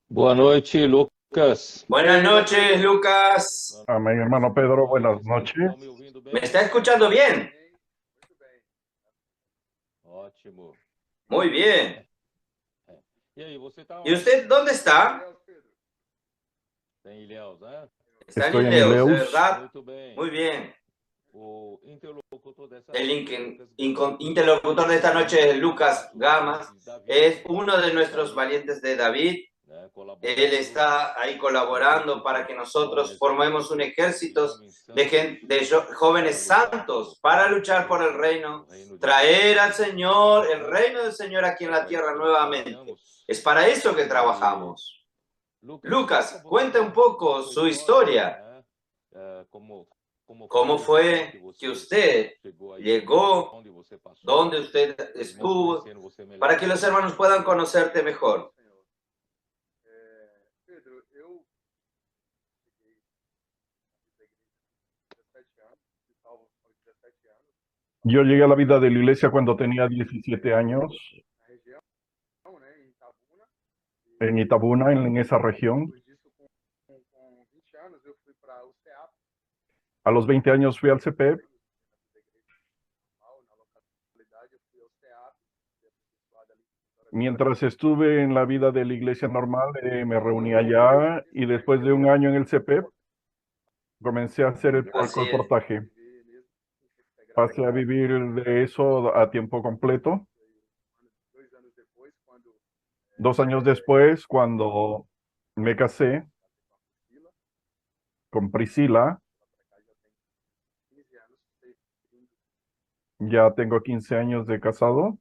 Boa noite, Lucas. Buenas noches, Lucas. Amén, hermano Pedro, buenas Estão me noches. ouvindo ¿Me bem? está escuchando bien? Ótimo. Muy bien. E aí, você está ¿Y onde? usted dónde está? Está em Ilhéus, né? Está en Estoy en Ileos, ¿de Ileus. verdad? Muito bem. Muy bien. O interlocutor dessa El noite é Lucas interlocutor de esta noche es Lucas Gamas. David, Es uno de nuestros valientes de David. né, Él colaborando está ahí colaborando para que nosotros formemos un ejército de jóvenes santos para luchar por el reino, traer al Señor, el reino del Señor aquí en la tierra nuevamente. Es para eso que trabajamos. Lucas, Lucas, cuenta un poco su historia. né? Como ¿Cómo fue que você usted chegou aí, llegó onde você passou, donde usted os irmãos estuvo, conheceram você melhor. para que los hermanos puedan conocerte mejor? Yo llegué a la vida de la iglesia cuando tenía 17 años, en Itabuna, en esa región. A los 20 años fui al CP. Mientras estuve en la vida de la iglesia normal, me reuní allá y después de un año en el CP, comencé a hacer el Así es. colportaje. Pasé a vivir de eso a tiempo completo. 2 años después, cuando me casé con Priscila, ya tengo 15 años de casado.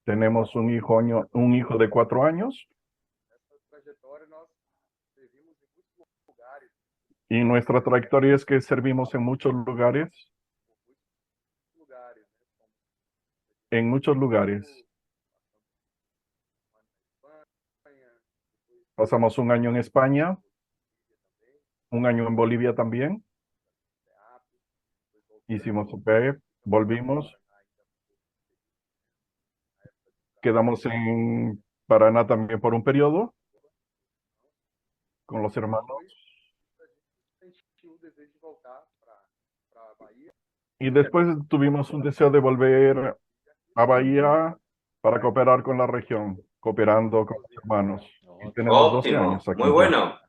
Tenemos un hijo de 4 años. Y nuestra trayectoria es que servimos en muchos lugares. En muchos lugares. Pasamos un año en España, un año en Bolivia también. Hicimos CP, volvimos. Quedamos en Paraná también por un periodo con los hermanos. Y después tuvimos un deseo de volver a Bahía para cooperar con la región, cooperando con los hermanos. Y tenemos 12 Óptimo, años aquí muy ya, bueno.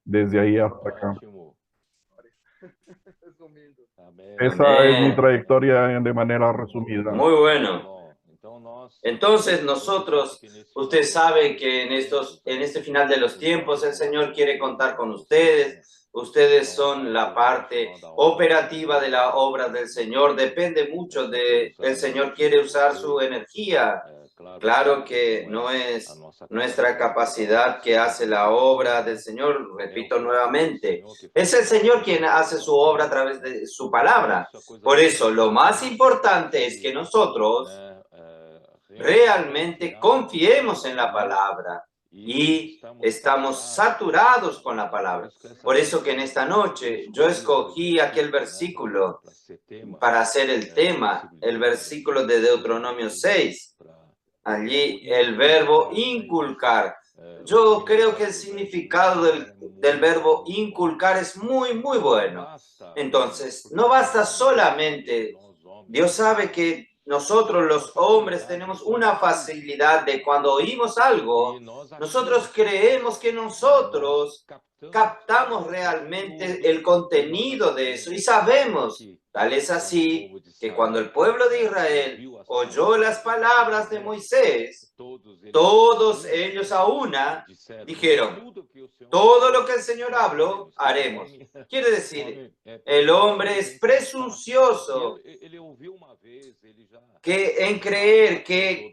desde ahí hasta acá. Ótimo. Amém. Esa es mi Amén. trayectoria de manera resumida. Muy bueno. Bom, então nós, Entonces nosotros, usted sabe que en este final de los tiempos el Señor quiere contar con ustedes. Ustedes son la parte operativa de la obra del Señor. Depende mucho de el Señor quiere usar su energía. Claro que no es nuestra capacidad que hace la obra del Señor, repito nuevamente. Es el Señor quien hace su obra a través de su palabra. Por eso, lo más importante es que nosotros realmente confiemos en la palabra y estamos saturados con la palabra. Por eso que en esta noche yo escogí aquel versículo para hacer el tema, el versículo de Deuteronomio 6. Allí el verbo inculcar. Yo creo que el significado del verbo inculcar es muy, muy bueno. Entonces, no basta solamente, Dios sabe que nosotros los hombres tenemos una facilidad de cuando oímos algo, nosotros creemos que nosotros captamos realmente el contenido de eso y sabemos, tal es así, que cuando el pueblo de Israel oyó las palabras de Moisés, todos ellos a una dijeron, todo lo que el Señor habló, haremos. Quiere decir, el hombre es presuncioso en creer que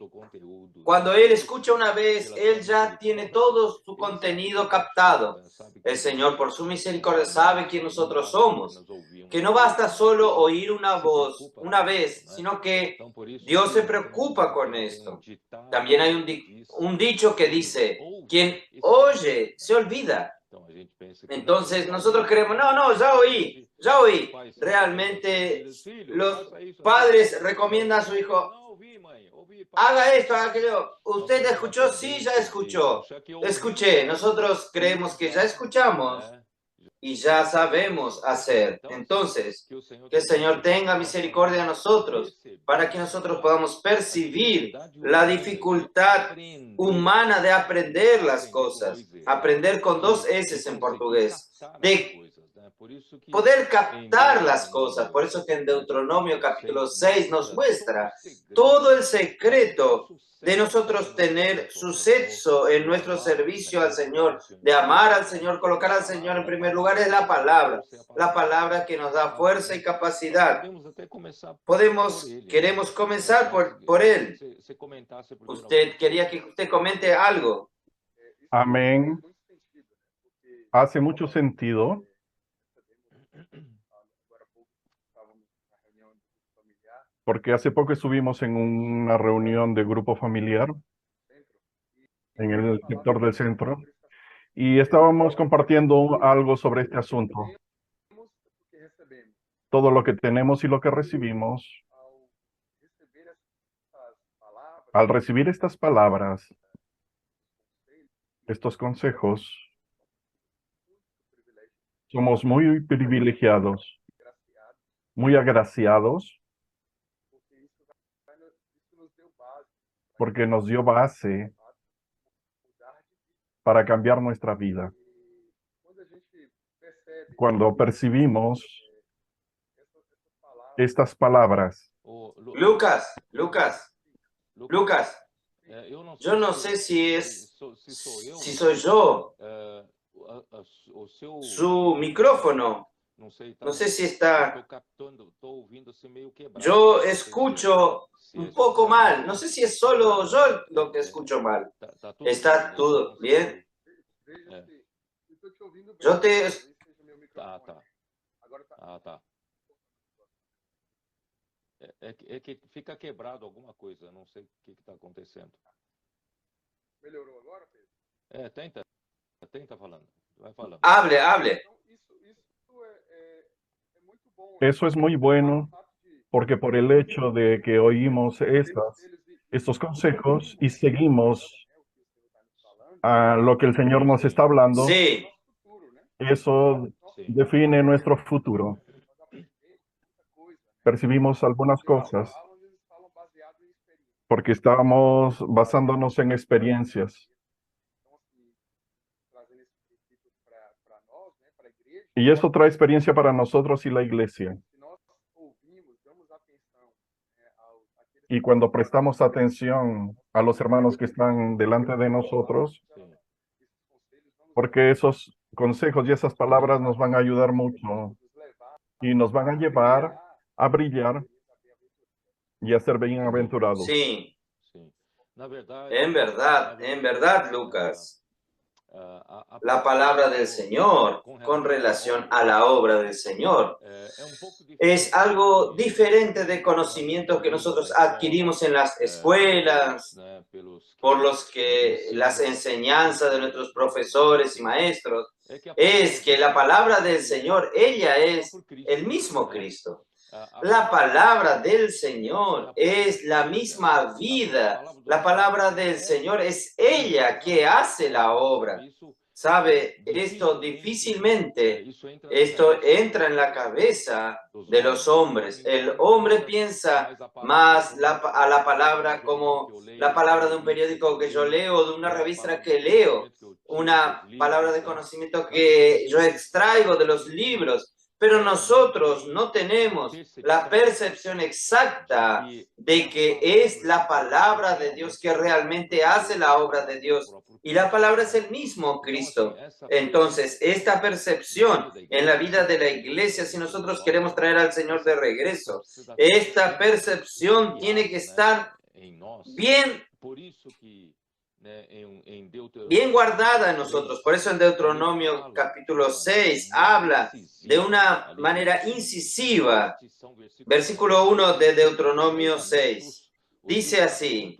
cuando él escucha una vez, él ya tiene todo su contenido captado. El Señor, por su misericordia, sabe quién nosotros somos. Que no basta solo oír una voz una vez, sino que Dios se preocupa con esto. También hay un dicho que dice, quien oye se olvida. Entonces nosotros creemos, no, ya oí, Ya oí, realmente los padres recomiendan a su hijo, haga esto, haga aquello. ¿Usted escuchó? Sí, ya escuchó. Escuché. Nosotros creemos que ya escuchamos y ya sabemos hacer. Entonces, que el Señor tenga misericordia de nosotros para que nosotros podamos percibir la dificultad humana de aprender las cosas. Aprender con 2 S en portugués. De poder captar las cosas. Por eso que en Deuteronomio capítulo 6 nos muestra todo el secreto de nosotros tener suceso en nuestro servicio al Señor, de amar al Señor, colocar al Señor en primer lugar, es la palabra que nos da fuerza y capacidad. Queremos comenzar por Él. Quería que usted comente algo. Amén. Hace mucho sentido. Porque hace poco estuvimos en una reunión de grupo familiar en el sector del centro y estábamos compartiendo algo sobre este asunto. Todo lo que tenemos y lo que recibimos. Al recibir estas palabras, estos consejos, somos muy privilegiados, muy agraciados, porque nos dio base para cambiar nuestra vida. Cuando percibimos estas palabras. Lucas, yo no sé si soy yo. Su micrófono, no sé si está. Yo escucho un poco mal. No sé si es solo yo lo que escucho mal. ¿Está todo bien? Yo te... É que fica quebrado alguma coisa, não sei o que está acontecendo. Melhorou agora, Pedro? Tenta falando, vai falando. Hable. Eso es muy bueno, porque por el hecho de que oímos estos consejos y seguimos a lo que el Señor nos está hablando, sí, eso define nuestro futuro. Percibimos algunas cosas porque estábamos basándonos en experiencias. Y eso trae experiencia para nosotros y la iglesia. Y cuando prestamos atención a los hermanos que están delante de nosotros, porque esos consejos y esas palabras nos van a ayudar mucho y nos van a llevar a brillar y a ser bienaventurados. Sí. En verdad, Lucas, la palabra del Señor con relación a la obra del Señor es algo diferente de conocimientos que nosotros adquirimos en las escuelas, por los que las enseñanzas de nuestros profesores y maestros. Es que la palabra del Señor, ella es el mismo Cristo. La palabra del Señor es la misma vida. La palabra del Señor es ella que hace la obra. ¿Sabe? Esto difícilmente, esto entra en la cabeza de los hombres. El hombre piensa más a la palabra como la palabra de un periódico que yo leo, de una revista que leo, una palabra de conocimiento que yo extraigo de los libros. Pero nosotros no tenemos la percepción exacta de que es la palabra de Dios que realmente hace la obra de Dios. Y la palabra es el mismo Cristo. Entonces, esta percepción en la vida de la iglesia, si nosotros queremos traer al Señor de regreso, esta percepción tiene que estar bien guardada en nosotros. Por eso en Deuteronomio capítulo 6 habla de una manera incisiva. Versículo 1 de Deuteronomio 6. Dice así: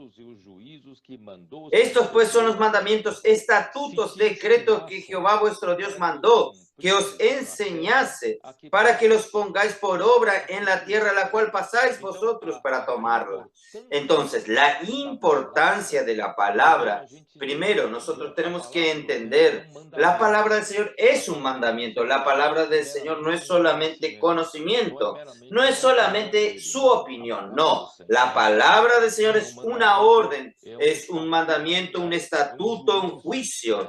estos pues son los mandamientos, estatutos, decretos que Jehová vuestro Dios mandó que os enseñase para que los pongáis por obra en la tierra a la cual pasáis vosotros para tomarla. Entonces, la importancia de la palabra, primero, nosotros tenemos que entender, la palabra del Señor es un mandamiento. La palabra del Señor no es solamente conocimiento, no es solamente su opinión, no. La palabra del Señor es una orden, es un mandamiento, un estatuto, un juicio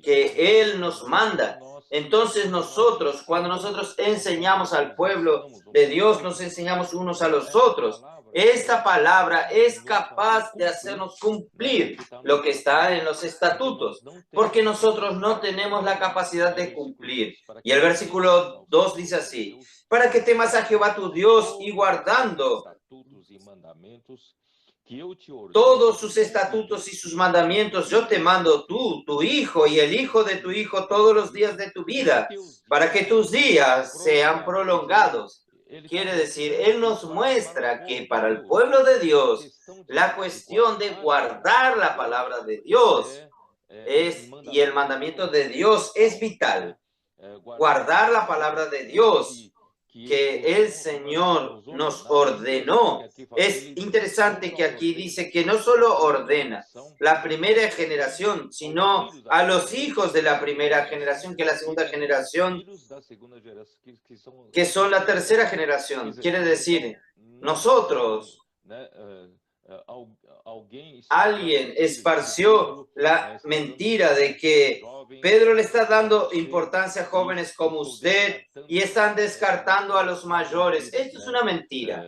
que Él nos manda. Entonces nosotros, cuando nosotros enseñamos al pueblo de Dios, nos enseñamos unos a los otros. Esta palabra es capaz de hacernos cumplir lo que está en los estatutos, porque nosotros no tenemos la capacidad de cumplir. Y el versículo 2 dice así, para que temas a Jehová tu Dios y guardando todos sus estatutos y sus mandamientos, yo te mando tú, tu hijo y el hijo de tu hijo todos los días de tu vida, para que tus días sean prolongados. Quiere decir, Él nos muestra que para el pueblo de Dios, la cuestión de guardar la palabra de Dios y el mandamiento de Dios es vital. Guardar la palabra de Dios que el Señor nos ordenó. Es interesante que aquí dice que no solo ordena la primera generación, sino a los hijos de la primera generación, que la segunda generación, que son la tercera generación. Quiere decir, nosotros, alguien esparció la mentira de que Pedro le está dando importancia a jóvenes como usted y están descartando a los mayores. Esto es una mentira.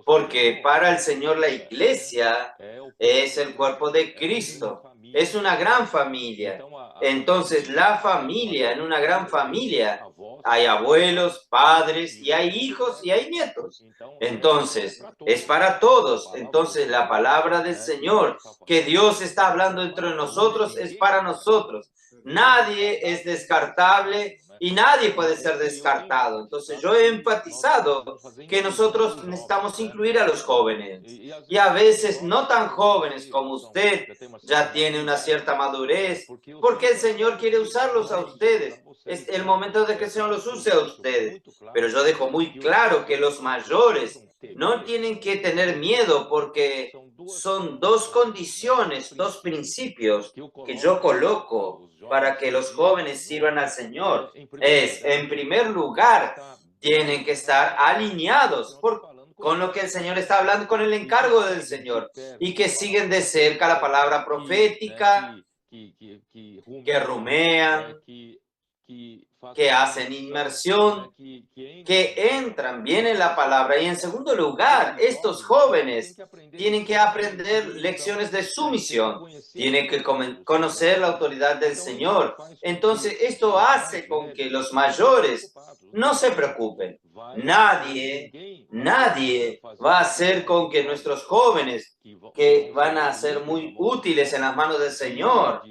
Porque para el Señor la iglesia es el cuerpo de Cristo. Es una gran familia. Entonces la familia, en una gran familia, hay abuelos, padres, y hay hijos y hay nietos. Entonces, es para todos. Entonces la palabra del Señor que Dios está hablando entre nosotros es para nosotros. Nadie es descartable y nadie puede ser descartado. Entonces yo he enfatizado que nosotros necesitamos incluir a los jóvenes. Y a veces no tan jóvenes como usted, ya tiene una cierta madurez, porque el Señor quiere usarlos a ustedes. Es el momento de que el Señor los use a ustedes. Pero yo dejo muy claro que los mayores no tienen que tener miedo, porque son dos condiciones, dos principios que yo coloco para que los jóvenes sirvan al Señor. Es, en primer lugar, tienen que estar alineados con lo que el Señor está hablando, con el encargo del Señor, y que siguen de cerca la palabra profética, que rumean, que hacen inmersión, que entran bien en la palabra. Y en segundo lugar, estos jóvenes tienen que aprender lecciones de sumisión, tienen que conocer la autoridad del Señor. Entonces, esto hace con que los mayores no se preocupen. Nadie va a hacer con que nuestros jóvenes, que van a ser muy útiles en las manos del Señor,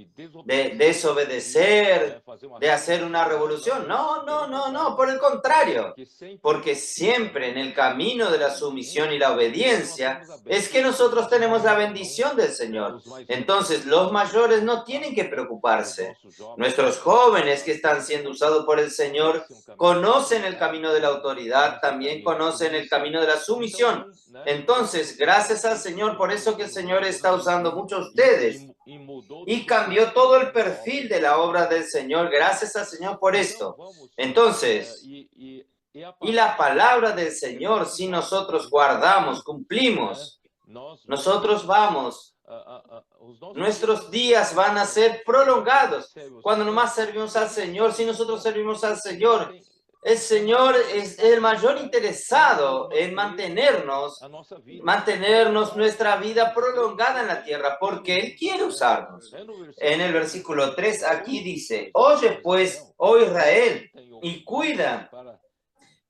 de desobedecer, de hacer una revolución. No, por el contrario, porque siempre en el camino de la sumisión y la obediencia es que nosotros tenemos la bendición del Señor. Entonces los mayores no tienen que preocuparse. Nuestros jóvenes que están siendo usados por el Señor conocen el camino de la autoridad, también conocen el camino de la sumisión. Entonces, gracias al Señor, por eso que el Señor está usando mucho a ustedes y cambió todo el perfil de la obra del Señor. Gracias al Señor por esto. Entonces, y la palabra del Señor, si nosotros guardamos, cumplimos, nosotros nuestros días van a ser prolongados. Cuando nomás servimos al Señor, si nosotros servimos al Señor, el Señor es el mayor interesado en mantenernos nuestra vida prolongada en la tierra, porque Él quiere usarnos. En el versículo 3 aquí dice, oye pues, oh Israel, y cuida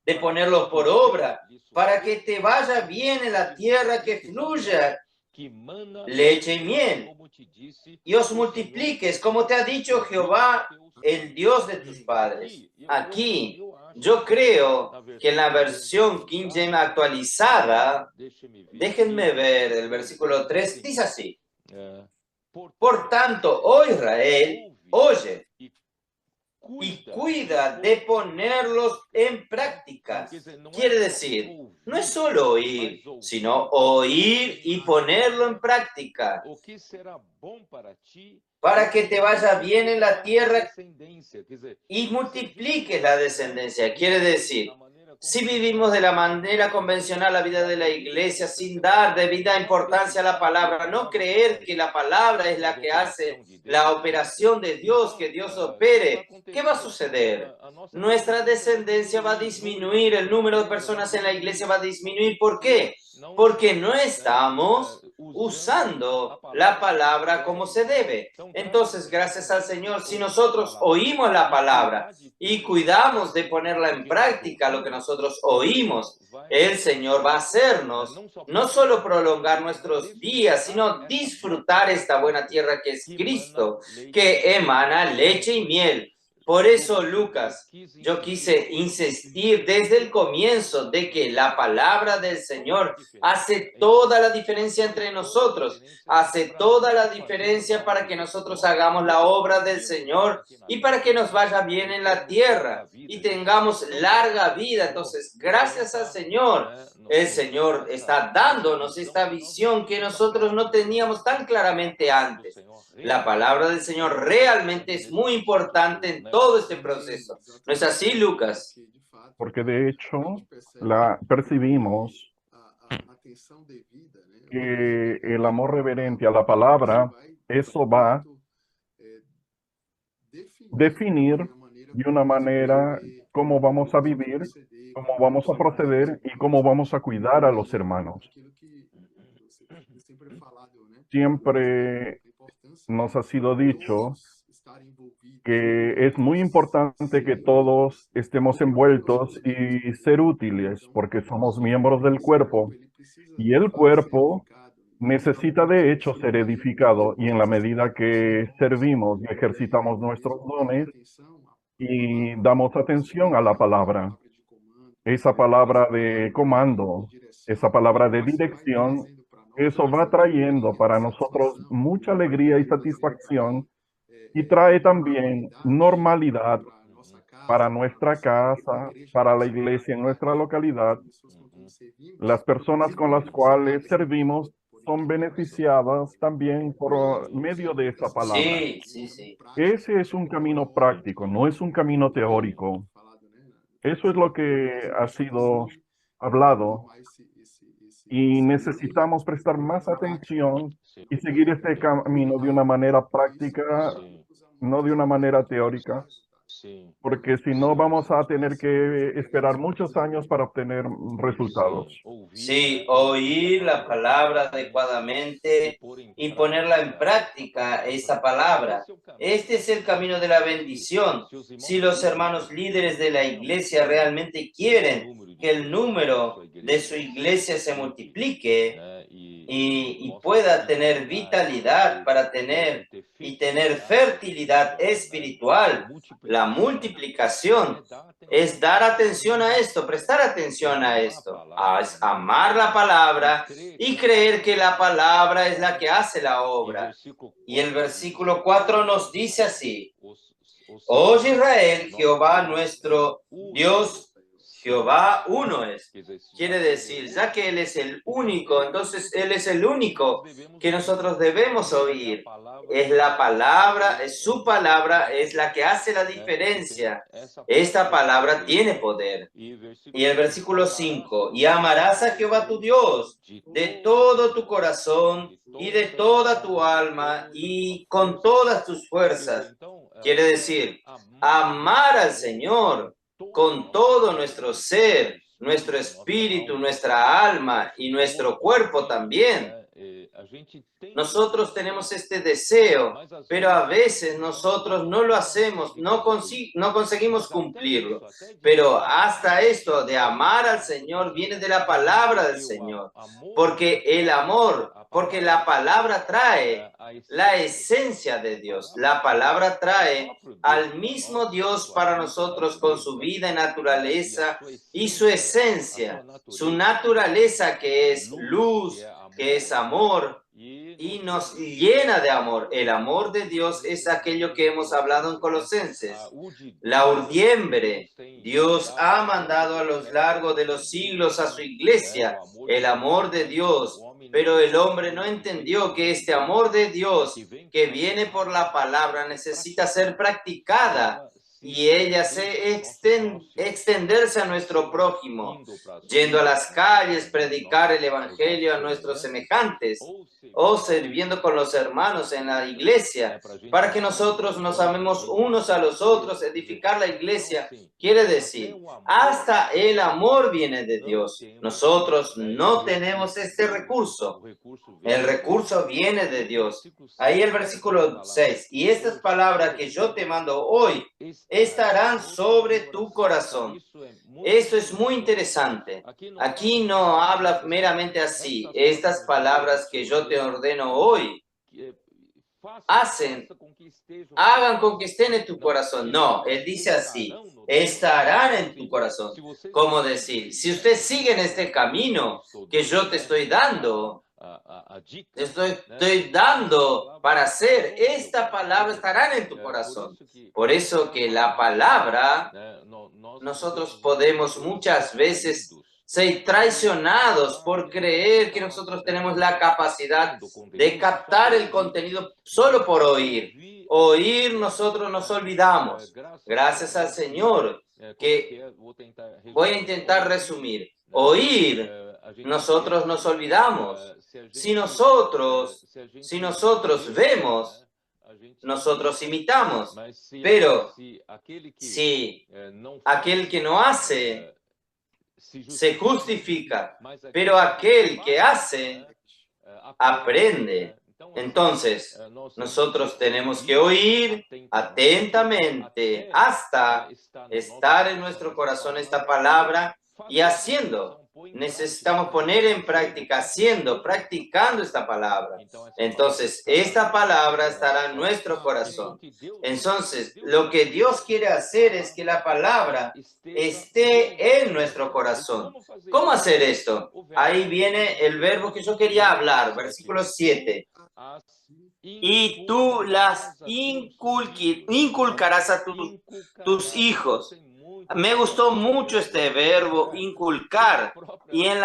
de ponerlo por obra, para que te vaya bien en la tierra que fluya leche y miel, y os multipliques, como te ha dicho Jehová, el Dios de tus padres. Aquí, yo creo que en la versión King James actualizada, déjenme ver, el versículo 3 dice así, por tanto, oh Israel, oye, y cuida de ponerlos en práctica. Quiere decir, no es solo oír, sino oír y ponerlo en práctica para que te vaya bien en la tierra y multipliques la descendencia. Quiere decir, si vivimos de la manera convencional la vida de la iglesia sin dar debida importancia a la palabra, no creer que la palabra es la que hace la operación de Dios, que Dios opere, ¿qué va a suceder? Nuestra descendencia va a disminuir, el número de personas en la iglesia va a disminuir. ¿Por qué? Porque no estamos usando la palabra como se debe. Entonces, gracias al Señor, si nosotros oímos la palabra y cuidamos de ponerla en práctica, lo que nosotros oímos, el Señor va a hacernos no solo prolongar nuestros días, sino disfrutar esta buena tierra que es Cristo, que emana leche y miel. Por eso, Lucas, yo quise insistir desde el comienzo de que la palabra del Señor hace toda la diferencia entre nosotros, hace toda la diferencia para que nosotros hagamos la obra del Señor y para que nos vaya bien en la tierra y tengamos larga vida. Entonces, gracias al Señor, el Señor está dándonos esta visión que nosotros no teníamos tan claramente antes. La palabra del Señor realmente es muy importante en todo este proceso. ¿No es así, Lucas? Porque de hecho percibimos que el amor reverente a la palabra, eso va a definir de una manera cómo vamos a vivir, cómo vamos a proceder y cómo vamos a cuidar a los hermanos. Siempre nos ha sido dicho que es muy importante que todos estemos envueltos y ser útiles, porque somos miembros del cuerpo, y el cuerpo necesita de hecho ser edificado, y en la medida que servimos y ejercitamos nuestros dones y damos atención a la palabra, esa palabra de comando, esa palabra de dirección, eso va trayendo para nosotros mucha alegría y satisfacción, y trae también normalidad para nuestra casa, para la iglesia en nuestra localidad. Las personas con las cuales servimos son beneficiadas también por medio de esta palabra. Sí. Ese es un camino práctico, no es un camino teórico. Eso es lo que ha sido hablado. Y necesitamos prestar más atención y seguir este camino de una manera práctica, no de una manera teórica, porque si no vamos a tener que esperar muchos años para obtener resultados. Sí, oír la palabra adecuadamente y ponerla en práctica, esa palabra. Este es el camino de la bendición. Si los hermanos líderes de la iglesia realmente quieren que el número de su iglesia se multiplique y pueda tener vitalidad para tener fertilidad espiritual, la multiplicación es dar atención a esto, prestar atención a esto, es amar la palabra y creer que la palabra es la que hace la obra. Y el versículo 4 nos dice así: Oye Israel, Jehová nuestro Dios, Jehová uno es. Quiere decir, ya que Él es el único, entonces Él es el único que nosotros debemos oír. Es la palabra, es su palabra, es la que hace la diferencia. Esta palabra tiene poder. Y el versículo 5, y amarás a Jehová tu Dios de todo tu corazón y de toda tu alma y con todas tus fuerzas. Quiere decir, amar al Señor con todo nuestro ser, nuestro espíritu, nuestra alma y nuestro cuerpo también. Nosotros tenemos este deseo, pero a veces nosotros no lo hacemos, no conseguimos cumplirlo. Pero hasta esto de amar al Señor viene de la palabra del Señor, porque el amor, porque la palabra trae la esencia de Dios. La palabra trae al mismo Dios para nosotros con su vida y naturaleza y su esencia, su naturaleza que es luz, que es amor, y nos llena de amor. El amor de Dios es aquello que hemos hablado en Colosenses. La urdiembre. Dios ha mandado a lo largo de los siglos a su iglesia el amor de Dios, pero el hombre no entendió que este amor de Dios que viene por la palabra necesita ser practicada. Y ella se extenderse a nuestro prójimo, yendo a las calles, predicar el evangelio a nuestros semejantes, o sirviendo con los hermanos en la iglesia, para que nosotros nos amemos unos a los otros. Edificar la iglesia quiere decir, hasta el amor viene de Dios. Nosotros no tenemos este recurso. El recurso viene de Dios. Ahí el versículo 6. Y estas palabras que yo te mando hoy estarán sobre tu corazón. Esto es muy interesante. Aquí no habla meramente así. Estas palabras que yo te ordeno hoy hagan con que estén en tu corazón. No, él dice así, estarán en tu corazón. Como decir, si usted sigue en este camino que yo te estoy dando, estoy dando para hacer, esta palabra estarán en tu corazón. Por eso que la palabra, nosotros podemos muchas veces ser traicionados por creer que nosotros tenemos la capacidad de captar el contenido solo por oír. Oír, nosotros nos olvidamos. Gracias al Señor, que voy a intentar resumir. Oír, nosotros nos olvidamos. Si nosotros vemos, nosotros imitamos. Pero si aquel que no hace se justifica, pero aquel que hace aprende. Entonces, nosotros tenemos que oír atentamente hasta estar en nuestro corazón esta palabra y haciendo. Necesitamos poner en práctica, practicando esta palabra. Entonces, esta palabra estará en nuestro corazón. Entonces, lo que Dios quiere hacer es que la palabra esté en nuestro corazón. ¿Cómo hacer esto? Ahí viene el verbo que yo quería hablar, versículo 7. Y tú las inculcarás a tus hijos. Me gustó mucho este verbo, inculcar, y en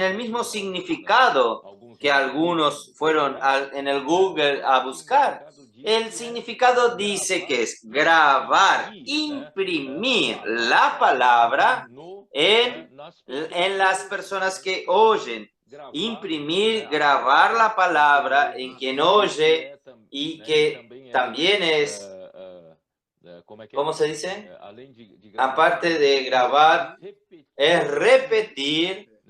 el mismo significado que algunos fueron en el Google a buscar. El significado dice que es grabar, imprimir la palabra en las personas que oyen. Imprimir, grabar la palabra en quien oye y que también es... ¿Cómo se dice? Aparte de grabar, es repetir.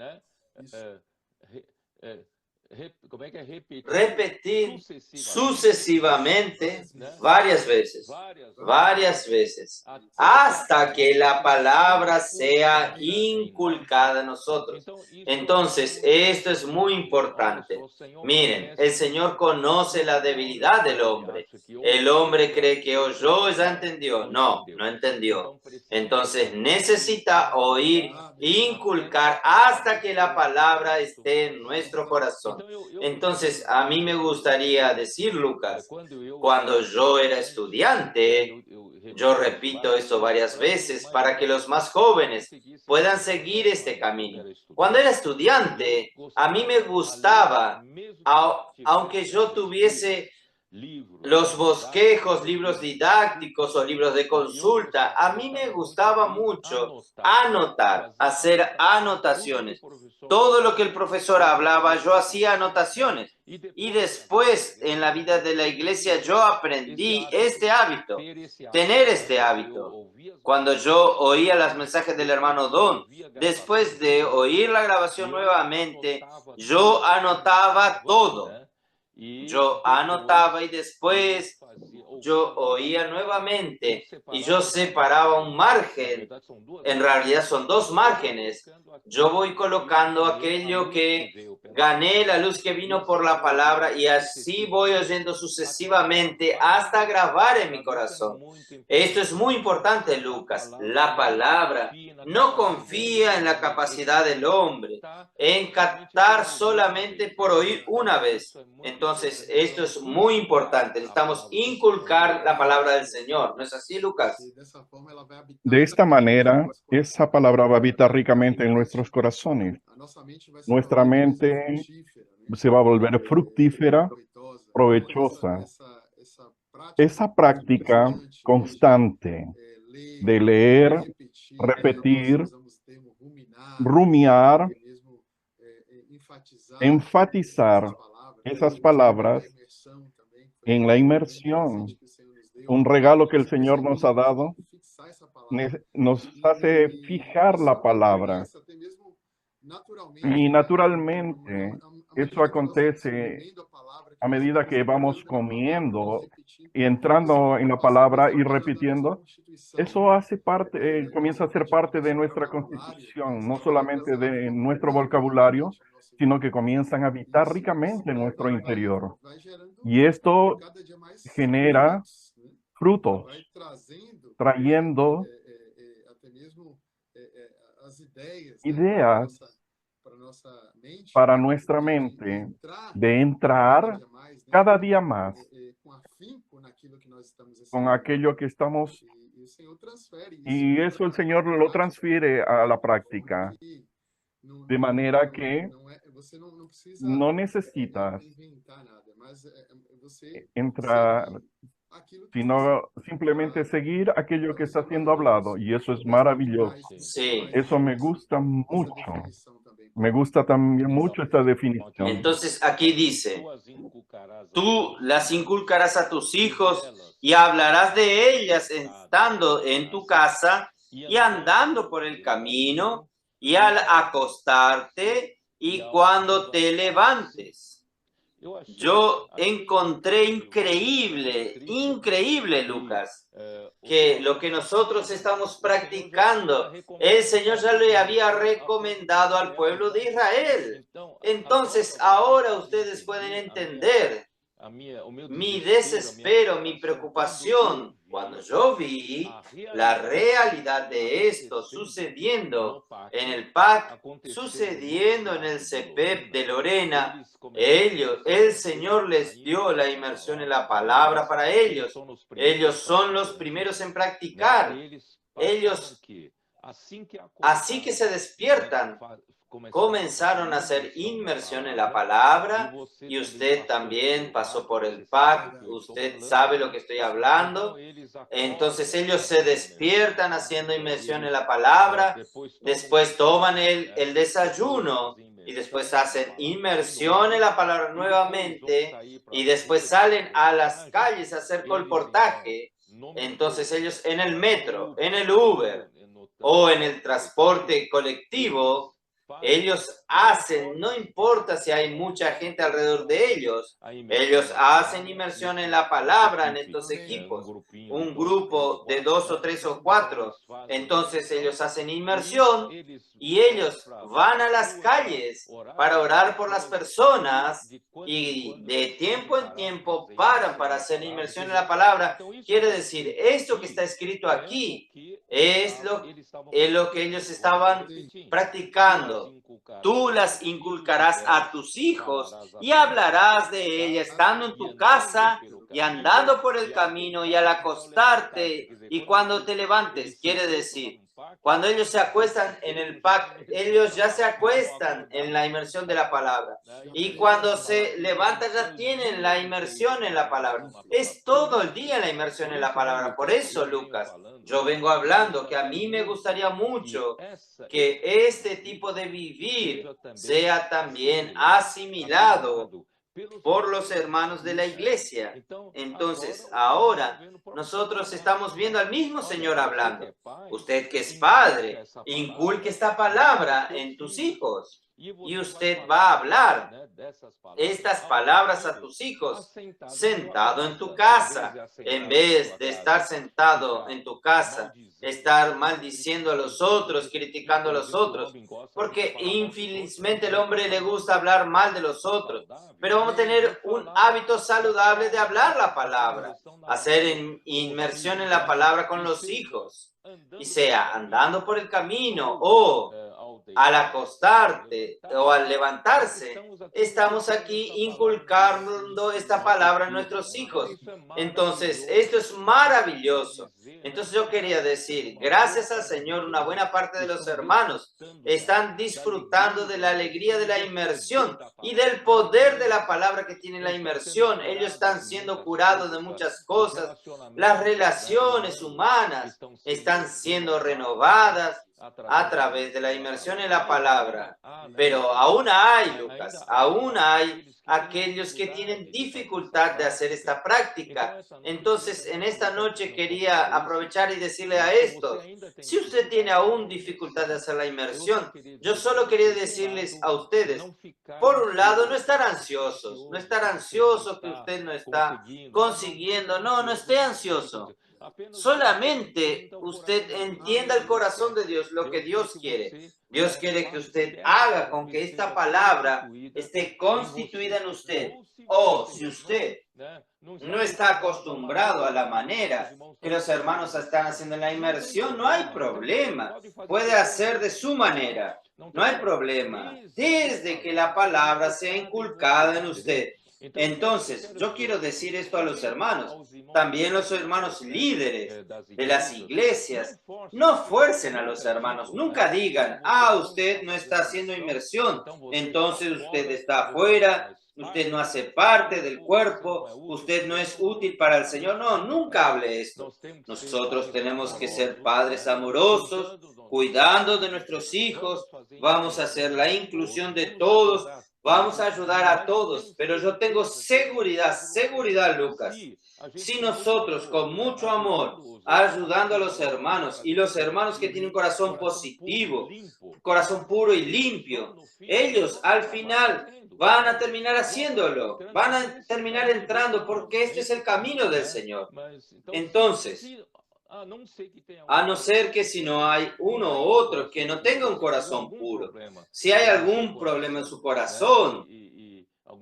Repetir sucesivamente varias veces, hasta que la palabra sea inculcada en nosotros. Entonces, esto es muy importante. Miren, el Señor conoce la debilidad del hombre. El hombre cree que oyó, ya entendió. No entendió. Entonces, necesita oír, inculcar hasta que la palabra esté en nuestro corazón. Entonces, a mí me gustaría decir, Lucas, cuando yo era estudiante, yo repito esto varias veces para que los más jóvenes puedan seguir este camino. Cuando era estudiante, a mí me gustaba, aunque yo tuviese los bosquejos, libros didácticos o libros de consulta, a mí me gustaba mucho anotar, hacer anotaciones. Todo lo que el profesor hablaba, yo hacía anotaciones. Y después, en la vida de la iglesia, yo aprendí tener este hábito. Cuando yo oía los mensajes del hermano Don, después de oír la grabación nuevamente, yo anotaba todo. Yo anotaba y después yo oía nuevamente y yo separaba un margen. En realidad son dos márgenes. Yo voy colocando aquello que gané la luz que vino por la palabra y así voy oyendo sucesivamente hasta grabar en mi corazón. Esto es muy importante, Lucas. La palabra no confía en la capacidad del hombre, en captar solamente por oír una vez. Entonces, esto es muy importante. Necesitamos inculcar la palabra del Señor. ¿No es así, Lucas? De esta manera, esa palabra va a habitar ricamente en nuestros corazones. Nuestra mente se va a volver fructífera, provechosa. Esa práctica constante de leer, repetir, rumiar, enfatizar esas palabras en la inmersión, un regalo que el Señor nos ha dado, nos hace fijar la palabra. Y naturalmente, eso acontece a medida que vamos comiendo y entrando en la palabra y repitiendo. Eso hace parte, comienza a ser parte de nuestra constitución, no solamente de nuestro vocabulario, sino que comienzan a habitar ricamente en nuestro interior. Y esto genera frutos, trayendo ideas para nuestra mente de entrar cada día más con aquello que estamos, y eso el Señor lo transfiere a la práctica, de manera que no necesitas entrar, sino simplemente seguir aquello que está siendo hablado, y eso es maravilloso. Sí. Eso me gusta mucho. Me gusta también mucho esta definición. Entonces aquí dice, tú las inculcarás a tus hijos y hablarás de ellas estando en tu casa y andando por el camino y al acostarte y cuando te levantes. Yo encontré increíble, Lucas, que lo que nosotros estamos practicando, el Señor ya le había recomendado al pueblo de Israel. Entonces, ahora ustedes pueden entender mi desespero, mi preocupación, cuando yo vi la realidad de esto sucediendo en el PAC, sucediendo en el CEPEP de Lorena. El Señor les dio la inmersión en la palabra para ellos. Ellos son los primeros en practicar. Ellos, así que se despiertan, comenzaron a hacer inmersión en la palabra, y usted también pasó por el PAC, usted sabe lo que estoy hablando. Entonces ellos se despiertan haciendo inmersión en la palabra, después toman el desayuno y después hacen inmersión en la palabra nuevamente y después salen a las calles a hacer colportaje. Entonces ellos en el metro, en el Uber o en el transporte colectivo, ellos hacen, no importa si hay mucha gente alrededor de ellos hacen inmersión en la palabra en estos equipos, un grupo de 2 o 3 o 4, entonces ellos hacen inmersión y ellos van a las calles para orar por las personas y de tiempo en tiempo paran para hacer inmersión en la palabra. Quiere decir, esto que está escrito aquí es lo que ellos estaban practicando. Tú las inculcarás a tus hijos y hablarás de ellas estando en tu casa y andando por el camino y al acostarte y cuando te levantes. Quiere decir, cuando ellos se acuestan en el PAC, ellos ya se acuestan en la inmersión de la palabra. Y cuando se levantan ya tienen la inmersión en la palabra. Es todo el día la inmersión en la palabra. Por eso, Lucas, yo vengo hablando que a mí me gustaría mucho que este tipo de vivir sea también asimilado por los hermanos de la iglesia. Entonces, ahora nosotros estamos viendo al mismo Señor hablando. Usted que es padre, inculque esta palabra en tus hijos. y usted va a hablar estas palabras a tus hijos sentado en tu casa, en vez de estar sentado en tu casa, estar maldiciendo a los otros, criticando a los otros, porque infelizmente el hombre le gusta hablar mal de los otros, pero vamos a tener un hábito saludable de hablar la palabra, hacer inmersión en la palabra con los hijos, y sea andando por el camino o al acostarte o al levantarse, estamos aquí inculcando esta palabra a nuestros hijos. Entonces, esto es maravilloso. Entonces yo quería decir, gracias al Señor, una buena parte de los hermanos están disfrutando de la alegría de la inmersión y del poder de la palabra que tiene la inmersión. Ellos están siendo curados de muchas cosas. Las relaciones humanas están siendo renovadas a través de la inmersión en la palabra. Pero aún hay, Lucas, aún hay aquellos que tienen dificultad de hacer esta práctica. Entonces, en esta noche quería aprovechar y decirle a estos, si usted tiene aún dificultad de hacer la inmersión, yo solo quería decirles a ustedes, por un lado, no estar ansiosos que usted no está consiguiendo, no esté ansioso. Solamente usted entienda el corazón de Dios, lo que Dios quiere. Dios quiere que usted haga con que esta palabra esté constituida en usted. O si usted no está acostumbrado a la manera que los hermanos están haciendo en la inmersión, no hay problema. Puede hacer de su manera. No hay problema. Desde que la palabra sea inculcada en usted. Entonces, yo quiero decir esto a los hermanos, también los hermanos líderes de las iglesias, no fuercen a los hermanos, nunca digan, usted no está haciendo inmersión, entonces usted está afuera, usted no hace parte del cuerpo, usted no es útil para el Señor. No, nunca hable esto. Nosotros tenemos que ser padres amorosos, cuidando de nuestros hijos, vamos a hacer la inclusión de todos, vamos a ayudar a todos, pero yo tengo seguridad, Lucas. Si nosotros con mucho amor, ayudando a los hermanos y los hermanos que tienen un corazón positivo, corazón puro y limpio, ellos al final van a terminar haciéndolo, van a terminar entrando porque este es el camino del Señor. Entonces, a no ser que si no hay uno u otro que no tenga un corazón puro, si hay algún problema en su corazón,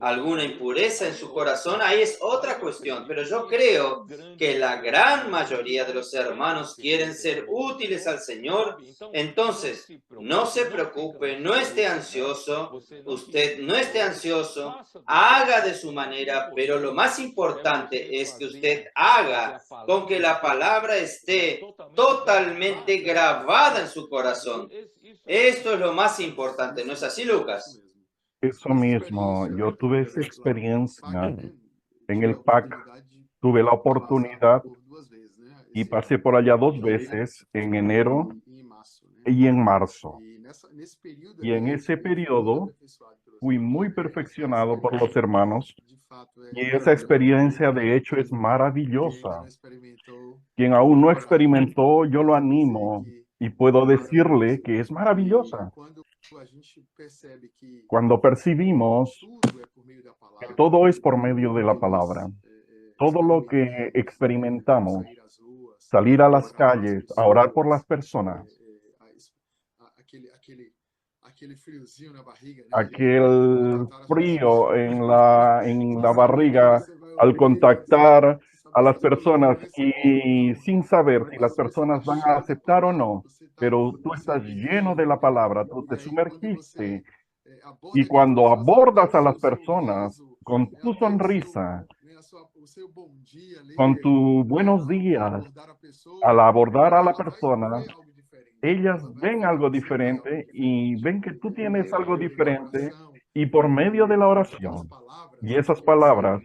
alguna impureza en su corazón, ahí es otra cuestión, pero yo creo que la gran mayoría de los hermanos quieren ser útiles al Señor. Entonces, no se preocupe, no esté ansioso, usted no esté ansioso, haga de su manera, pero lo más importante es que usted haga con que la palabra esté totalmente grabada en su corazón. Esto es lo más importante, ¿no es así, Lucas? Eso mismo, yo tuve esa experiencia en el PAC, tuve la oportunidad y pasé por allá 2 veces, en enero y en marzo. Y en ese periodo fui muy perfeccionado por los hermanos y esa experiencia de hecho es maravillosa. Quien aún no experimentó, yo lo animo y puedo decirle que es maravillosa. Cuando percibimos que todo es por medio de la palabra, todo lo que experimentamos, salir a las calles, a orar por las personas, aquel frío en la barriga al contactar a las personas y sin saber si las personas van a aceptar o no, pero tú estás lleno de la palabra, tú te sumergiste y cuando abordas a las personas con tu sonrisa, con tu buenos días, al abordar a la persona, ellas ven algo diferente y ven que tú tienes algo diferente y por medio de la oración y esas palabras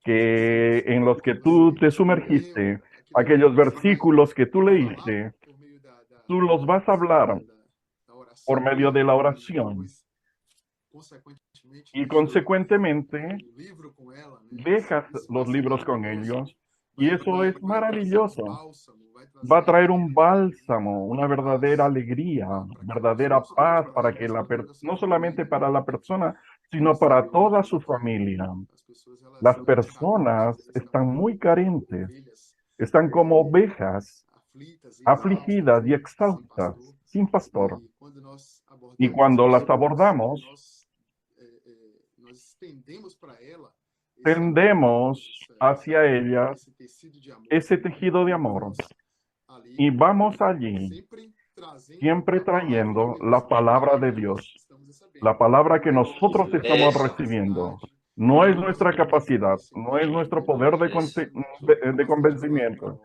que en los que tú te sumergiste, aquellos versículos que tú leíste, tú los vas a hablar por medio de la oración. Y consecuentemente, dejas los libros con ellos Y eso es maravilloso. Va a traer un bálsamo, una verdadera alegría, verdadera paz para que no solamente para la persona, sino para toda su familia. Las personas están muy carentes, están como ovejas, afligidas y exhaustas, sin pastor. Y cuando las abordamos, tendemos hacia ellas ese tejido de amor. Y vamos allí, siempre trayendo la palabra de Dios, la palabra que nosotros estamos recibiendo. No es nuestra capacidad, no es nuestro poder de convencimiento.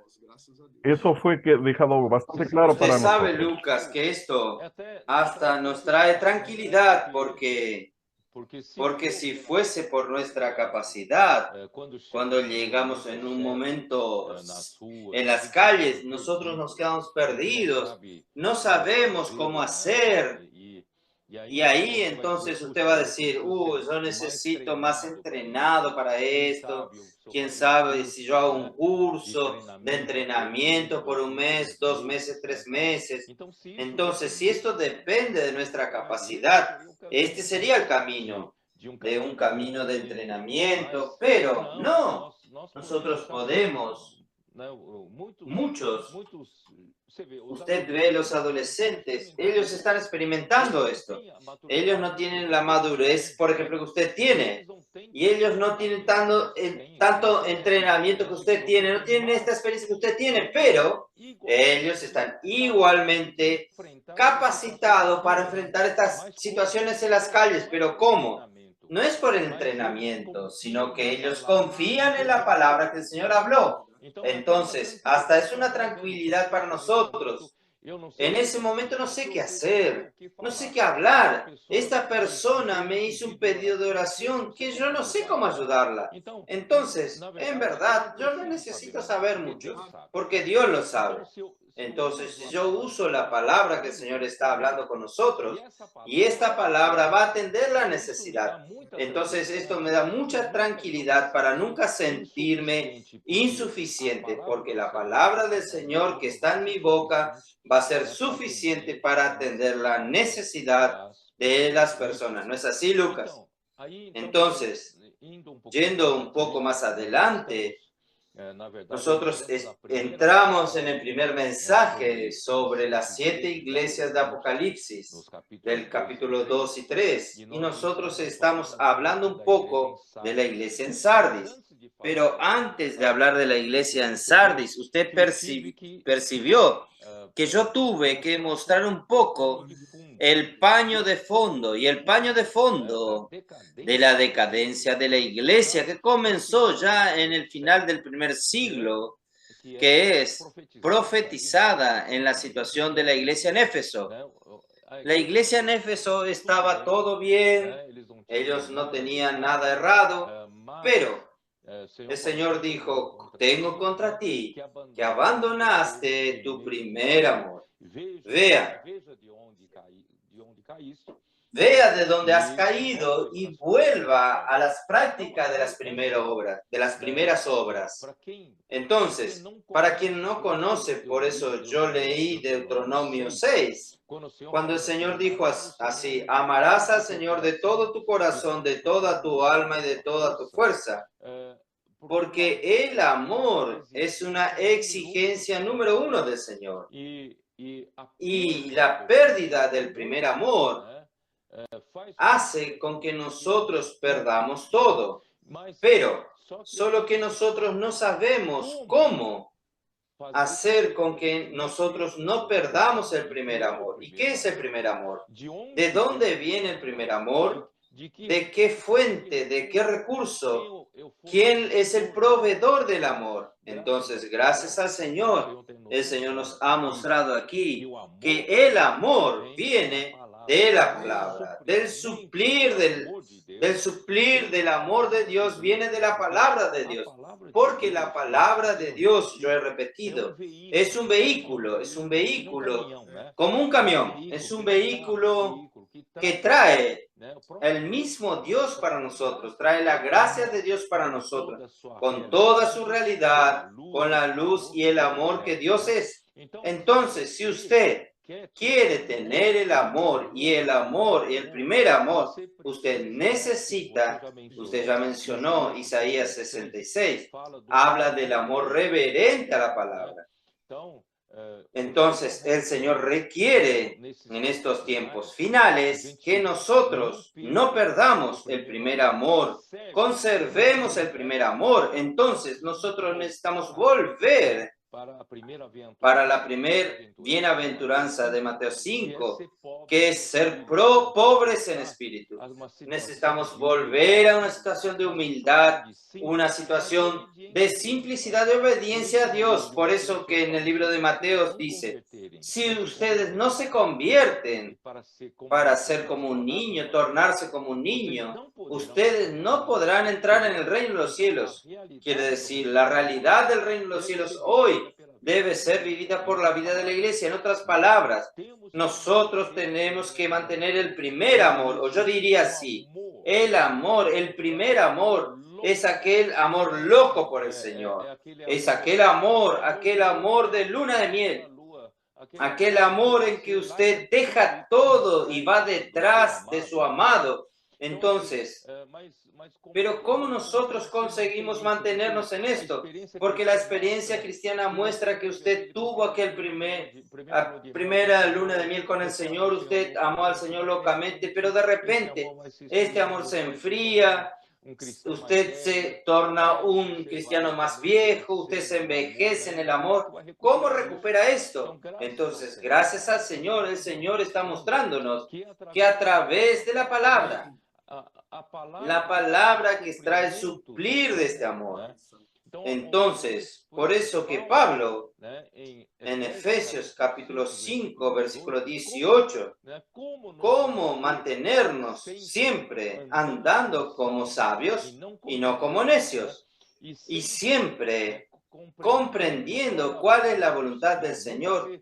Eso fue dejado bastante claro Usted para sabe, nosotros. Lucas, que esto hasta nos trae tranquilidad porque si fuese por nuestra capacidad, cuando llegamos en un momento en las calles, nosotros nos quedamos perdidos, no sabemos cómo hacer. Y ahí entonces usted va a decir, yo necesito más entrenado para esto. Quién sabe si yo hago un curso de entrenamiento por un mes, 2 meses, 3 meses. Entonces, si esto depende de nuestra capacidad, este sería el camino, de un camino de entrenamiento, pero no, nosotros podemos. Muchos, usted ve los adolescentes, ellos están experimentando esto. Ellos no tienen la madurez, por ejemplo, que usted tiene. Y ellos no tienen tanto entrenamiento que usted tiene, no tienen esta experiencia que usted tiene, pero ellos están igualmente capacitados para enfrentar estas situaciones en las calles. ¿Pero cómo? No es por el entrenamiento, sino que ellos confían en la palabra que el Señor habló. Entonces, hasta es una tranquilidad para nosotros. En ese momento no sé qué hacer, no sé qué hablar. Esta persona me hizo un pedido de oración que yo no sé cómo ayudarla. Entonces, en verdad, yo no necesito saber mucho, porque Dios lo sabe. Entonces, si yo uso la palabra que el Señor está hablando con nosotros, y esta palabra va a atender la necesidad, entonces esto me da mucha tranquilidad para nunca sentirme insuficiente, porque la palabra del Señor que está en mi boca va a ser suficiente para atender la necesidad de las personas. ¿No es así, Lucas? Entonces, yendo un poco más adelante, nosotros entramos en el primer mensaje sobre las 7 iglesias de Apocalipsis, del capítulo 2 y 3, y nosotros estamos hablando un poco de la iglesia en Sardis. Pero antes de hablar de la iglesia en Sardis, usted percibió que yo tuve que mostrar un poco el paño de fondo, y el paño de fondo de la decadencia de la iglesia que comenzó ya en el final del primer siglo, que es profetizada en la situación de la iglesia en Éfeso. La iglesia en Éfeso estaba todo bien, ellos no tenían nada errado, pero el Señor dijo, tengo contra ti que abandonaste tu primer amor. Vea de dónde has caído y vuelva a las prácticas de las primeras obras. Entonces, para quien no conoce, por eso yo leí Deuteronomio 6, cuando el Señor dijo así, amarás al Señor de todo tu corazón, de toda tu alma y de toda tu fuerza. Porque el amor es una exigencia número 1 del Señor. Y la pérdida del primer amor hace con que nosotros perdamos todo. Pero solo que nosotros no sabemos cómo hacer con que nosotros no perdamos el primer amor. ¿Y qué es el primer amor? ¿De dónde viene el primer amor? ¿De qué fuente? ¿De qué recurso? ¿Quién es el proveedor del amor? Entonces, gracias al Señor, el Señor nos ha mostrado aquí que el amor viene de la palabra, del suplir del amor de Dios viene de la palabra de Dios, porque la palabra de Dios, yo he repetido, es un vehículo como un camión, es un vehículo que trae el mismo Dios para nosotros, trae la gracia de Dios para nosotros, con toda su realidad, con la luz y el amor que Dios es. Entonces, si usted quiere tener el amor y el primer amor, usted necesita, usted ya mencionó Isaías 66, habla del amor reverente a la palabra. Entonces, el Señor requiere en estos tiempos finales que nosotros no perdamos el primer amor, conservemos el primer amor. Entonces, nosotros necesitamos volver para la primer bienaventuranza de Mateo 5, que es ser pobres en espíritu. Necesitamos volver a una situación de humildad, una situación de simplicidad, de obediencia a Dios. Por eso que en el libro de Mateo dice, si ustedes no se convierten para ser como un niño, tornarse como un niño, ustedes no podrán entrar en el reino de los cielos. Quiere decir, la realidad del reino de los cielos hoy debe ser vivida por la vida de la iglesia. En otras palabras, nosotros tenemos que mantener el primer amor, o yo diría así, el amor, el primer amor es aquel amor loco por el Señor. Es aquel amor de luna de miel. Aquel amor en que usted deja todo y va detrás de su amado. Entonces, pero ¿cómo nosotros conseguimos mantenernos en esto? Porque la experiencia cristiana muestra que usted tuvo aquel primera luna de miel con el Señor, usted amó al Señor locamente, pero de repente este amor se enfría, usted se torna un cristiano más viejo, usted se envejece en el amor. ¿Cómo recupera esto? Entonces, gracias al Señor, el Señor está mostrándonos que a través de la palabra que trae suplir de este amor. Entonces, por eso que Pablo, en Efesios capítulo 5, versículo 18, ¿cómo mantenernos siempre andando como sabios y no como necios? Y siempre comprendiendo cuál es la voluntad del Señor.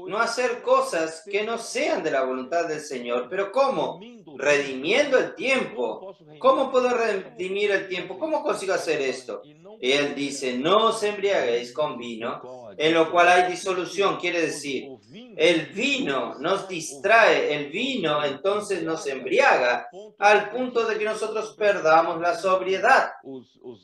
No hacer cosas que no sean de la voluntad del Señor. ¿Pero cómo? Redimiendo el tiempo. ¿Cómo puedo redimir el tiempo? ¿Cómo consigo hacer esto? Y él dice, no os embriaguéis con vino, en lo cual hay disolución. Quiere decir, el vino nos distrae, el vino entonces nos embriaga al punto de que nosotros perdamos la sobriedad.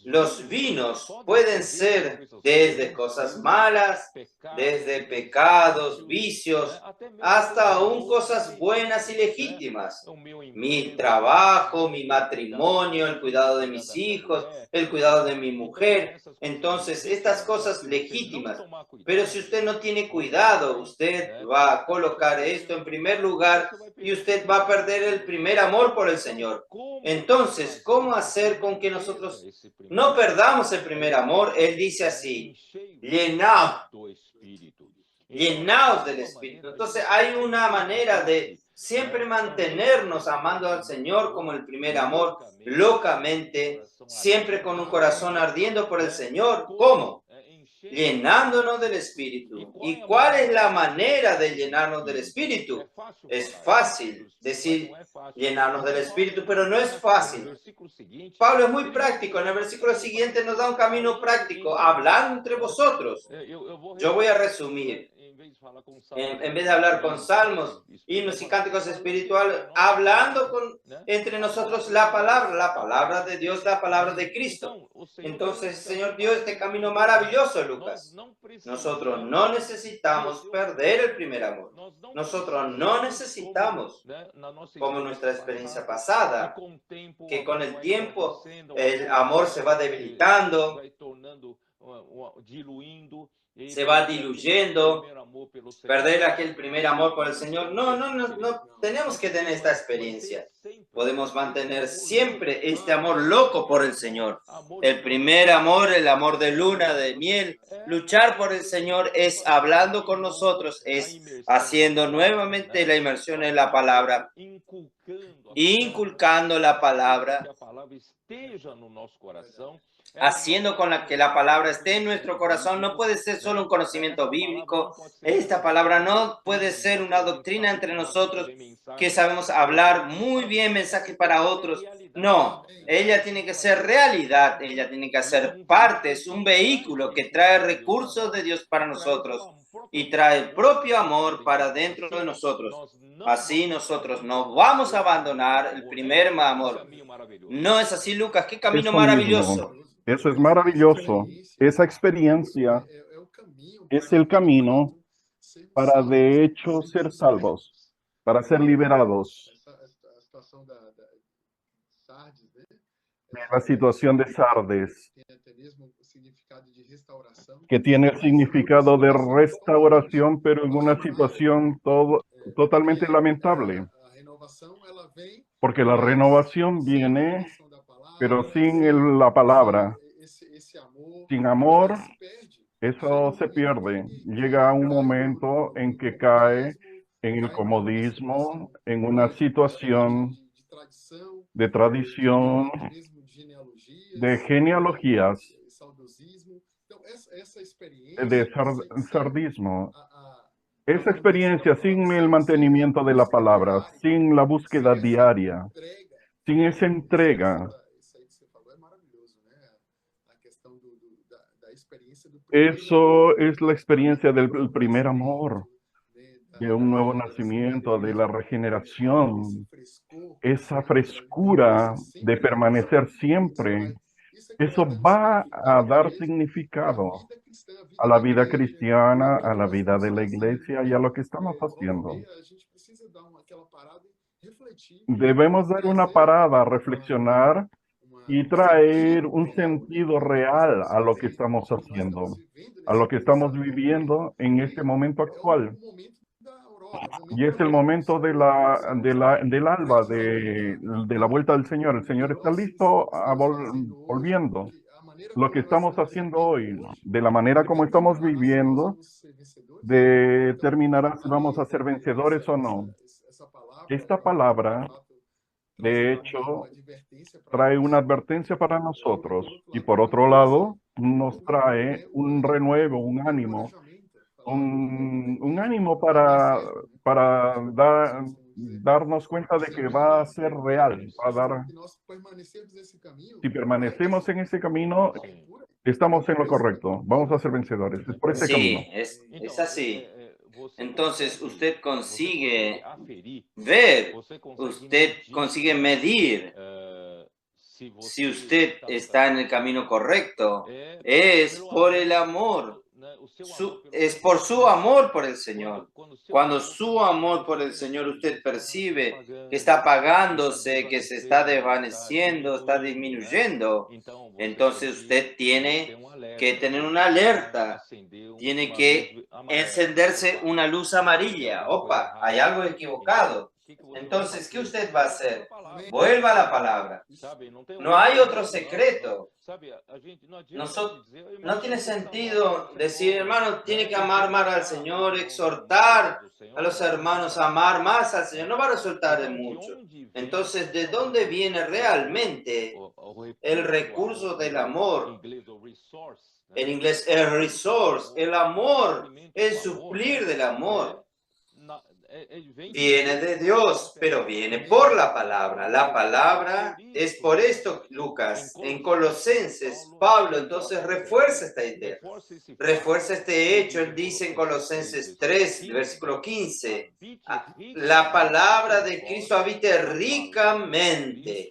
Los vinos pueden ser desde cosas malas, desde pecados, vicios, hasta aún cosas buenas y legítimas. Mi trabajo, mi matrimonio, el cuidado de mis hijos, el cuidado de mi mujer. Entonces, estas cosas legítimas. Pero si usted no tiene cuidado, usted va a colocar esto en primer lugar y usted va a perder el primer amor por el Señor. Entonces, ¿cómo hacer con que nosotros no perdamos el primer amor? Él dice así, llenaos del Espíritu. Entonces hay una manera de siempre mantenernos amando al Señor como el primer amor, locamente, siempre con un corazón ardiendo por el Señor. ¿Cómo? Llenándonos del Espíritu. ¿Y cuál es la manera de llenarnos del Espíritu? Es fácil decir llenarnos del Espíritu, pero no es fácil. Pablo es muy práctico. En el versículo siguiente nos da un camino práctico, hablando entre vosotros. Yo voy a resumir. En vez de hablar con salmos, himnos y cánticos espirituales, hablando entre nosotros la palabra de Dios, la palabra de Cristo. Entonces, Señor dio este camino maravilloso, Lucas. Nosotros no necesitamos perder el primer amor. Nosotros no necesitamos, como nuestra experiencia pasada, que con el tiempo el amor se va debilitando, se va diluyendo, perder aquel primer amor por el Señor. No tenemos que tener esta experiencia. Podemos mantener siempre este amor loco por el Señor. El primer amor, el amor de luna, de miel. Luchar por el Señor es hablando con nosotros, es haciendo nuevamente la inmersión en la palabra, inculcando la palabra, haciendo con que la palabra esté en nuestro corazón. No puede ser solo un conocimiento bíblico. Esta palabra no puede ser una doctrina entre nosotros que sabemos hablar muy bien mensajes para otros. No, ella tiene que ser realidad, ella tiene que ser parte, es un vehículo que trae recursos de Dios para nosotros y trae el propio amor para dentro de nosotros. Así nosotros no vamos a abandonar el primer amor. ¿No es así, Lucas? ¡Qué camino maravilloso! Eso es maravilloso. Esa experiencia es el camino para de hecho ser salvos, para ser liberados. La situación de Sardes, que tiene el significado de restauración, pero en una situación totalmente lamentable. Porque la renovación viene, pero sin la palabra, sin amor, eso se pierde. Llega un momento en que cae en el comodismo, en una situación de tradición, de genealogías, de sardismo. Esa experiencia sin el mantenimiento de la palabra, sin la búsqueda diaria, sin esa entrega, eso es la experiencia del primer amor, de un nuevo nacimiento, de la regeneración, esa frescura de permanecer siempre. Eso va a dar significado a la vida cristiana, a la vida de la iglesia y a lo que estamos haciendo. Debemos dar una parada, reflexionar y traer un sentido real a lo que estamos haciendo, a lo que estamos viviendo en este momento actual. Y es el momento del alba, de la vuelta del Señor. El Señor está listo volviendo. Lo que estamos haciendo hoy, de la manera como estamos viviendo, determinará si vamos a ser vencedores o no. Esta palabra, de hecho, trae una advertencia para nosotros y por otro lado nos trae un renuevo, un ánimo para darnos cuenta de que va a ser real. Si permanecemos en ese camino, estamos en lo correcto. Vamos a ser vencedores. Es por ese camino. Sí, es así. Entonces usted consigue ver, usted consigue medir si usted está en el camino correcto. Es por el amor. Es por su amor por el Señor. Cuando su amor por el Señor usted percibe que está apagándose, que se está desvaneciendo, está disminuyendo, entonces usted tiene que tener una alerta, tiene que encenderse una luz amarilla. Opa, hay algo equivocado. Entonces, ¿qué usted va a hacer? Vuelva a la palabra. No hay otro secreto. No tiene sentido decir, hermano, tiene que amar más al Señor, exhortar a los hermanos a amar más al Señor. No va a resultar de mucho. Entonces, ¿de dónde viene realmente el recurso del amor? En inglés, el resource, el amor, el suplir del amor. Viene de Dios, pero viene por la palabra. La palabra es por esto, Lucas, en Colosenses, Pablo entonces refuerza esta idea, refuerza este hecho. Él dice en Colosenses 3, versículo 15, la palabra de Cristo habite ricamente.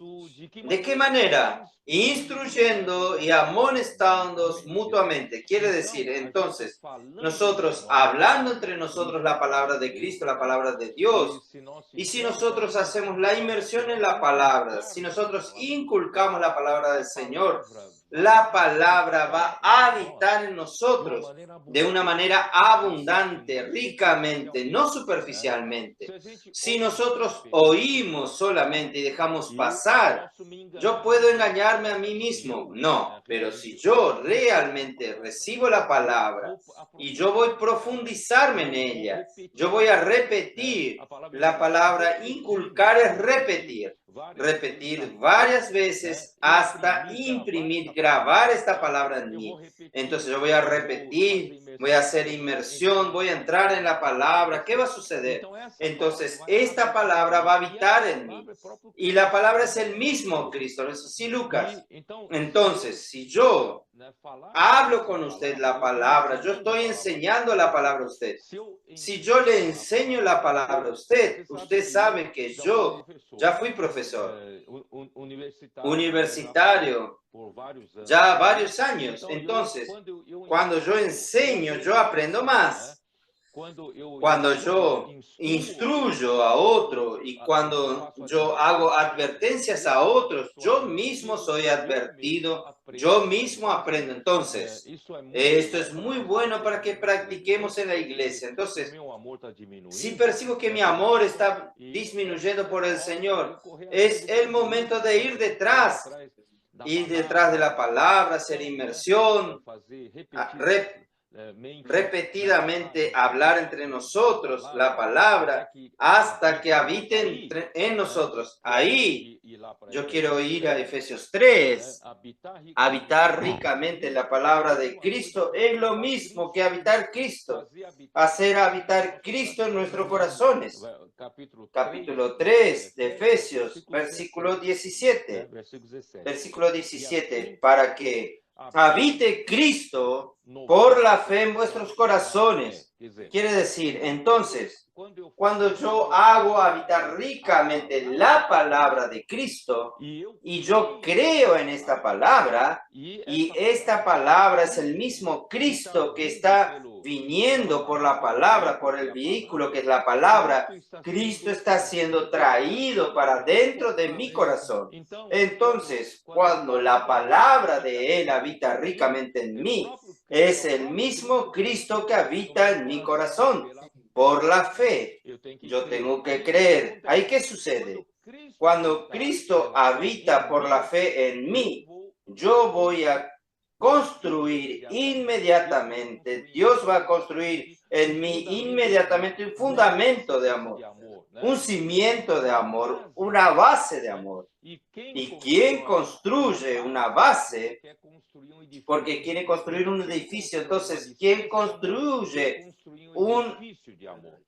¿De qué manera? Instruyendo y amonestándonos mutuamente. Quiere decir, entonces, nosotros hablando entre nosotros la palabra de Cristo, la palabra de Dios, y si nosotros hacemos la inmersión en la palabra, si nosotros inculcamos la palabra del Señor, la palabra va a habitar en nosotros de una manera abundante, ricamente, no superficialmente. Si nosotros oímos solamente y dejamos pasar, yo puedo engañarme a mí mismo. No, pero si yo realmente recibo la palabra y yo voy a profundizarme en ella, yo voy a repetir. La palabra inculcar es repetir. repetir varias veces hasta imprimir, grabar esta palabra en mí. Entonces yo voy a repetir, voy a hacer inmersión, voy a entrar en la palabra. ¿Qué va a suceder? Entonces esta palabra va a habitar en mí. Y la palabra es el mismo Cristo. ¿No es así, Lucas? Entonces, si yo hablo con usted la palabra, yo estoy enseñando la palabra a usted. Si yo le enseño la palabra a usted, usted sabe que yo ya fui profesor universitario ya varios años. Entonces, cuando yo enseño, yo aprendo más. Cuando yo instruyo a otro y cuando yo hago advertencias a otros, yo mismo soy advertido, yo mismo aprendo. Entonces, esto es muy bueno para que practiquemos en la iglesia. Entonces, si percibo que mi amor está disminuyendo por el Señor, es el momento de ir detrás de la palabra, hacer inmersión, repetidamente hablar entre nosotros la palabra hasta que habite en nosotros. Ahí yo quiero ir a Efesios 3. Habitar ricamente en la palabra de Cristo es lo mismo que habitar Cristo. Hacer habitar Cristo en nuestros corazones. Capítulo 3 de Efesios, versículo 17. Versículo 17. Para que habite Cristo por la fe en vuestros corazones. Quiere decir, entonces, cuando yo hago habitar ricamente la palabra de Cristo y yo creo en esta palabra y esta palabra es el mismo Cristo que está viniendo por la palabra, por el vehículo que es la palabra, Cristo está siendo traído para dentro de mi corazón. Entonces, cuando la palabra de Él habita ricamente en mí, es el mismo Cristo que habita en mi corazón. Por la fe, yo tengo que creer. ¿Ahí qué sucede? Cuando Cristo habita por la fe en mí, yo voy a construir inmediatamente, Dios va a construir en mí inmediatamente un fundamento de amor, un cimiento de amor, una base de amor. ¿Y quién construye una base? Porque quiere construir un edificio. Entonces, ¿quién construye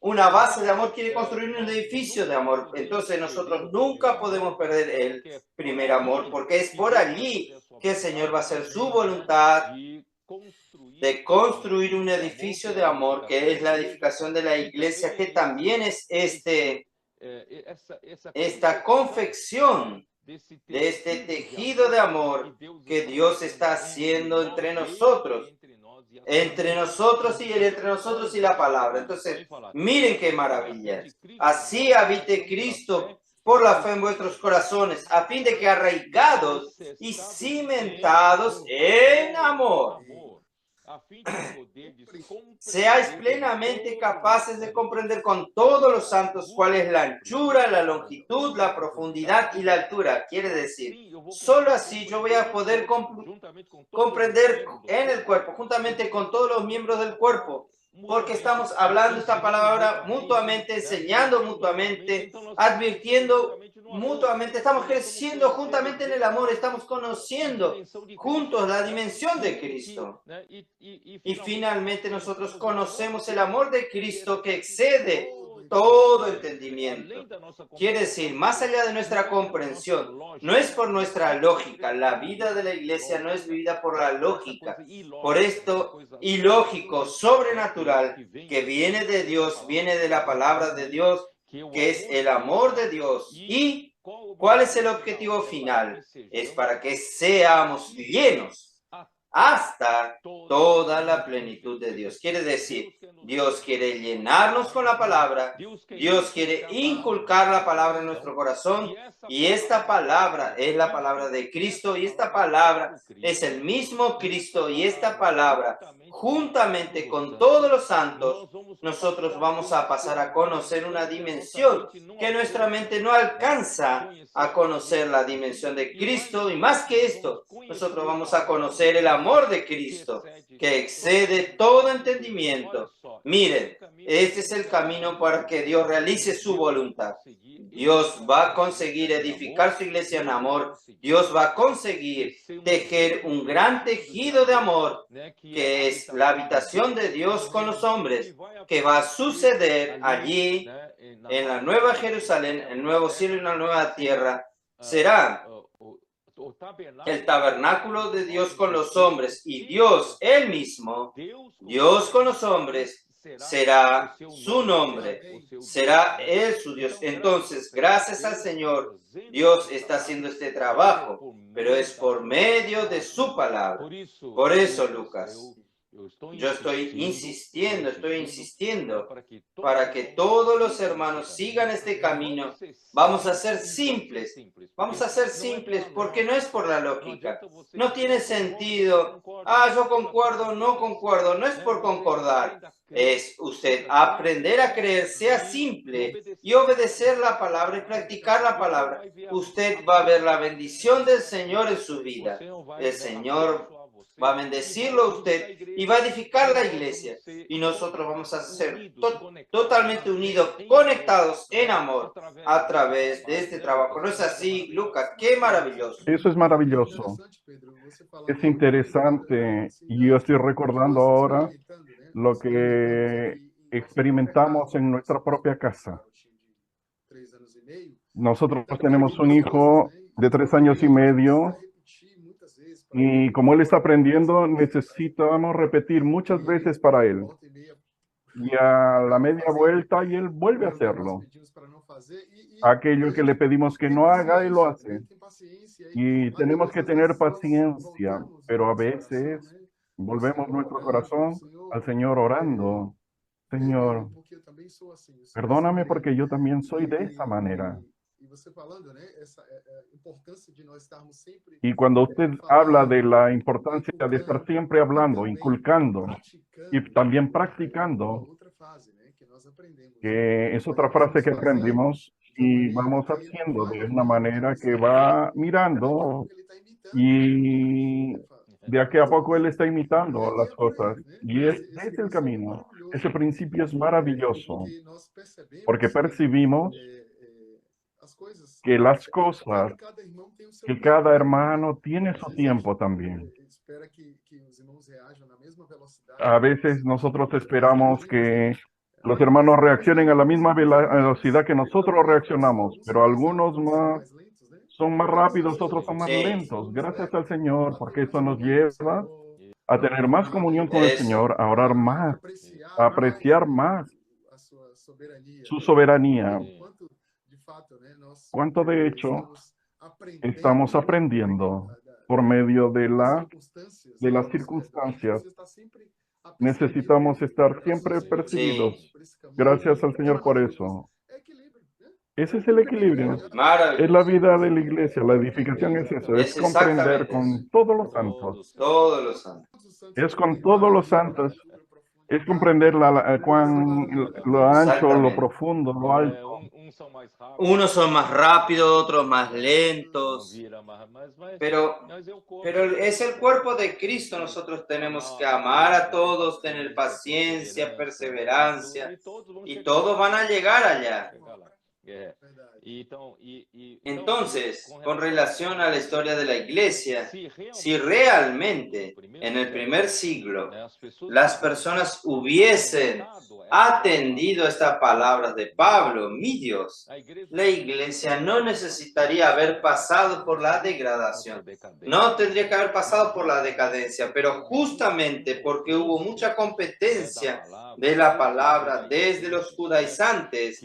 una base de amor? Quiere construir un edificio de amor. Entonces, nosotros nunca podemos perder el primer amor, porque es por allí que el Señor va a hacer su voluntad de construir un edificio de amor, que es la edificación de la iglesia, que también es esta confección de este tejido de amor que Dios está haciendo entre nosotros y entre nosotros y la palabra. Entonces, miren qué maravilla. Así habite Cristo por la fe en vuestros corazones, a fin de que arraigados y cimentados en amor, seáis plenamente capaces de comprender con todos los santos cuál es la anchura, la longitud, la profundidad y la altura. Quiere decir, solo así yo voy a poder comprender en el cuerpo, juntamente con todos los miembros del cuerpo, porque estamos hablando esta palabra mutuamente, enseñando mutuamente, advirtiendo mutuamente, estamos creciendo juntamente en el amor, estamos conociendo juntos la dimensión de Cristo. Y finalmente nosotros conocemos el amor de Cristo que excede todo entendimiento. Quiere decir, más allá de nuestra comprensión, no es por nuestra lógica. La vida de la iglesia no es vivida por la lógica. Por esto, ilógico, sobrenatural, que viene de Dios, viene de la palabra de Dios, que es el amor de Dios. ¿Y cuál es el objetivo final? Es para que seamos llenos hasta toda la plenitud de Dios. Quiere decir, Dios quiere llenarnos con la palabra, Dios quiere inculcar la palabra en nuestro corazón, y esta palabra es la palabra de Cristo, y esta palabra es el mismo Cristo, y esta palabra, juntamente con todos los santos, nosotros vamos a pasar a conocer una dimensión que nuestra mente no alcanza a conocer, la dimensión de Cristo, y más que esto, nosotros vamos a conocer el amor amor de Cristo, que excede todo entendimiento. Miren, este es el camino para que Dios realice su voluntad. Dios va a conseguir edificar su iglesia en amor. Dios va a conseguir tejer un gran tejido de amor, que es la habitación de Dios con los hombres, que va a suceder allí en la nueva Jerusalén, el nuevo cielo y la nueva tierra. Será el tabernáculo de Dios con los hombres, y Dios él mismo, Dios con los hombres, será su nombre, será él su Dios. Entonces, gracias al Señor, Dios está haciendo este trabajo, pero es por medio de su palabra. Por eso, Lucas, yo estoy insistiendo para que todos los hermanos sigan este camino. Vamos a ser simples porque no es por la lógica. No tiene sentido, yo concuerdo, no es por concordar. Es usted aprender a creer, sea simple y obedecer la palabra y practicar la palabra. Usted va a ver la bendición del Señor en su vida. El Señor va a bendecirlo a usted y va a edificar la iglesia. Y nosotros vamos a ser totalmente unidos, conectados en amor a través de este trabajo. ¿No es así, Lucas? ¡Qué maravilloso! Eso es maravilloso. Es interesante. Y yo estoy recordando ahora lo que experimentamos en nuestra propia casa. Nosotros tenemos un hijo de 3 años y medio. Y como él está aprendiendo, necesitamos repetir muchas veces para él. Y a la media vuelta, y él vuelve a hacerlo. Aquello que le pedimos que no haga, él lo hace. Y tenemos que tener paciencia, pero a veces volvemos nuestro corazón al Señor orando. Señor, perdóname porque yo también soy de esa manera. Y cuando usted habla de la importancia de estar siempre hablando, inculcando y también practicando, que es otra frase que aprendimos y vamos haciendo de una manera que va mirando y de aquí a poco él está imitando las cosas. Y es el camino. Ese principio es maravilloso porque percibimos que las cosas, que cada hermano tiene su tiempo también. A veces nosotros esperamos que los hermanos reaccionen a la misma velocidad que nosotros reaccionamos, pero algunos son más rápidos, otros son más lentos. Gracias al Señor, porque eso nos lleva a tener más comunión con el Señor, a orar más, a apreciar más su soberanía. ¿Cuánto de hecho estamos aprendiendo por medio de las circunstancias? Necesitamos estar siempre percibidos. Gracias al Señor por eso. Ese es el equilibrio. Es la vida de la iglesia. La edificación es eso. Es comprender con todos los santos. Es con todos los santos. Es comprender lo ancho, lo profundo, lo alto. Unos son más rápidos, otros más lentos. Pero es el cuerpo de Cristo. Nosotros tenemos que amar a todos, tener paciencia, perseverancia. Y todos van a llegar allá. Entonces, con relación a la historia de la iglesia, si realmente en el primer siglo las personas hubiesen atendido a estas palabras de Pablo, mi Dios, la iglesia no necesitaría haber pasado por la degradación, no tendría que haber pasado por la decadencia, pero justamente porque hubo mucha competencia de la palabra desde los judaizantes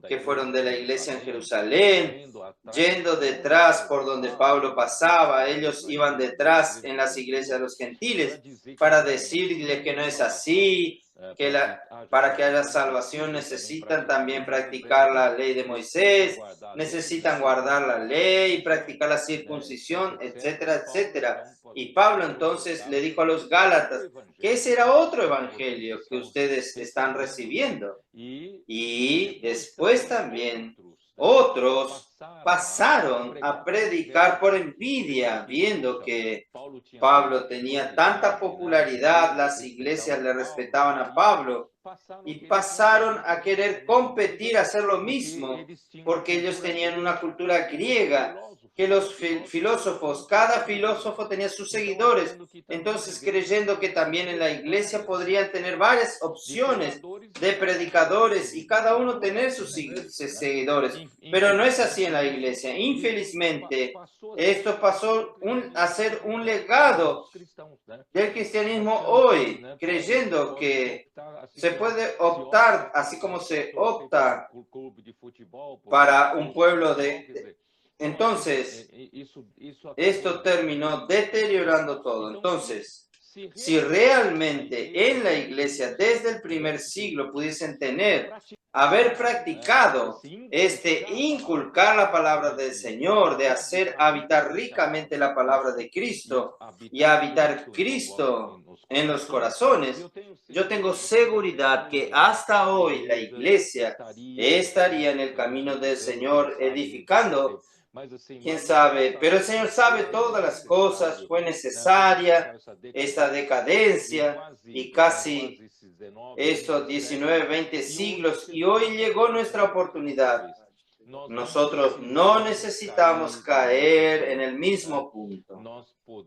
que fueron de la iglesia en Jerusalén, yendo detrás por donde Pablo pasaba, ellos iban detrás en las iglesias de los gentiles para decirles que no es así, que para que haya salvación necesitan también practicar la ley de Moisés, necesitan guardar la ley, practicar la circuncisión, etcétera, etcétera. Y Pablo entonces le dijo a los Gálatas que ese era otro evangelio que ustedes están recibiendo. Y después también otros pasaron a predicar por envidia, viendo que Pablo tenía tanta popularidad, las iglesias le respetaban a Pablo y pasaron a querer competir, a hacer lo mismo, porque ellos tenían una cultura griega, que los filósofos, cada filósofo tenía sus seguidores, entonces creyendo que también en la iglesia podrían tener varias opciones de predicadores y cada uno tener sus seguidores, pero no es así en la iglesia. Infelizmente, esto pasó a ser un legado del cristianismo hoy, creyendo que se puede optar, así como se opta para un pueblo de... Entonces, esto terminó deteriorando todo. Entonces, si realmente en la iglesia desde el primer siglo pudiesen haber practicado inculcar la palabra del Señor, de hacer habitar ricamente la palabra de Cristo y habitar Cristo en los corazones, yo tengo seguridad que hasta hoy la iglesia estaría en el camino del Señor edificando. ¿Quién sabe? Pero el Señor sabe todas las cosas. Fue necesaria esta decadencia y casi estos 19, 20 siglos y hoy llegó nuestra oportunidad. Nosotros no necesitamos caer en el mismo punto.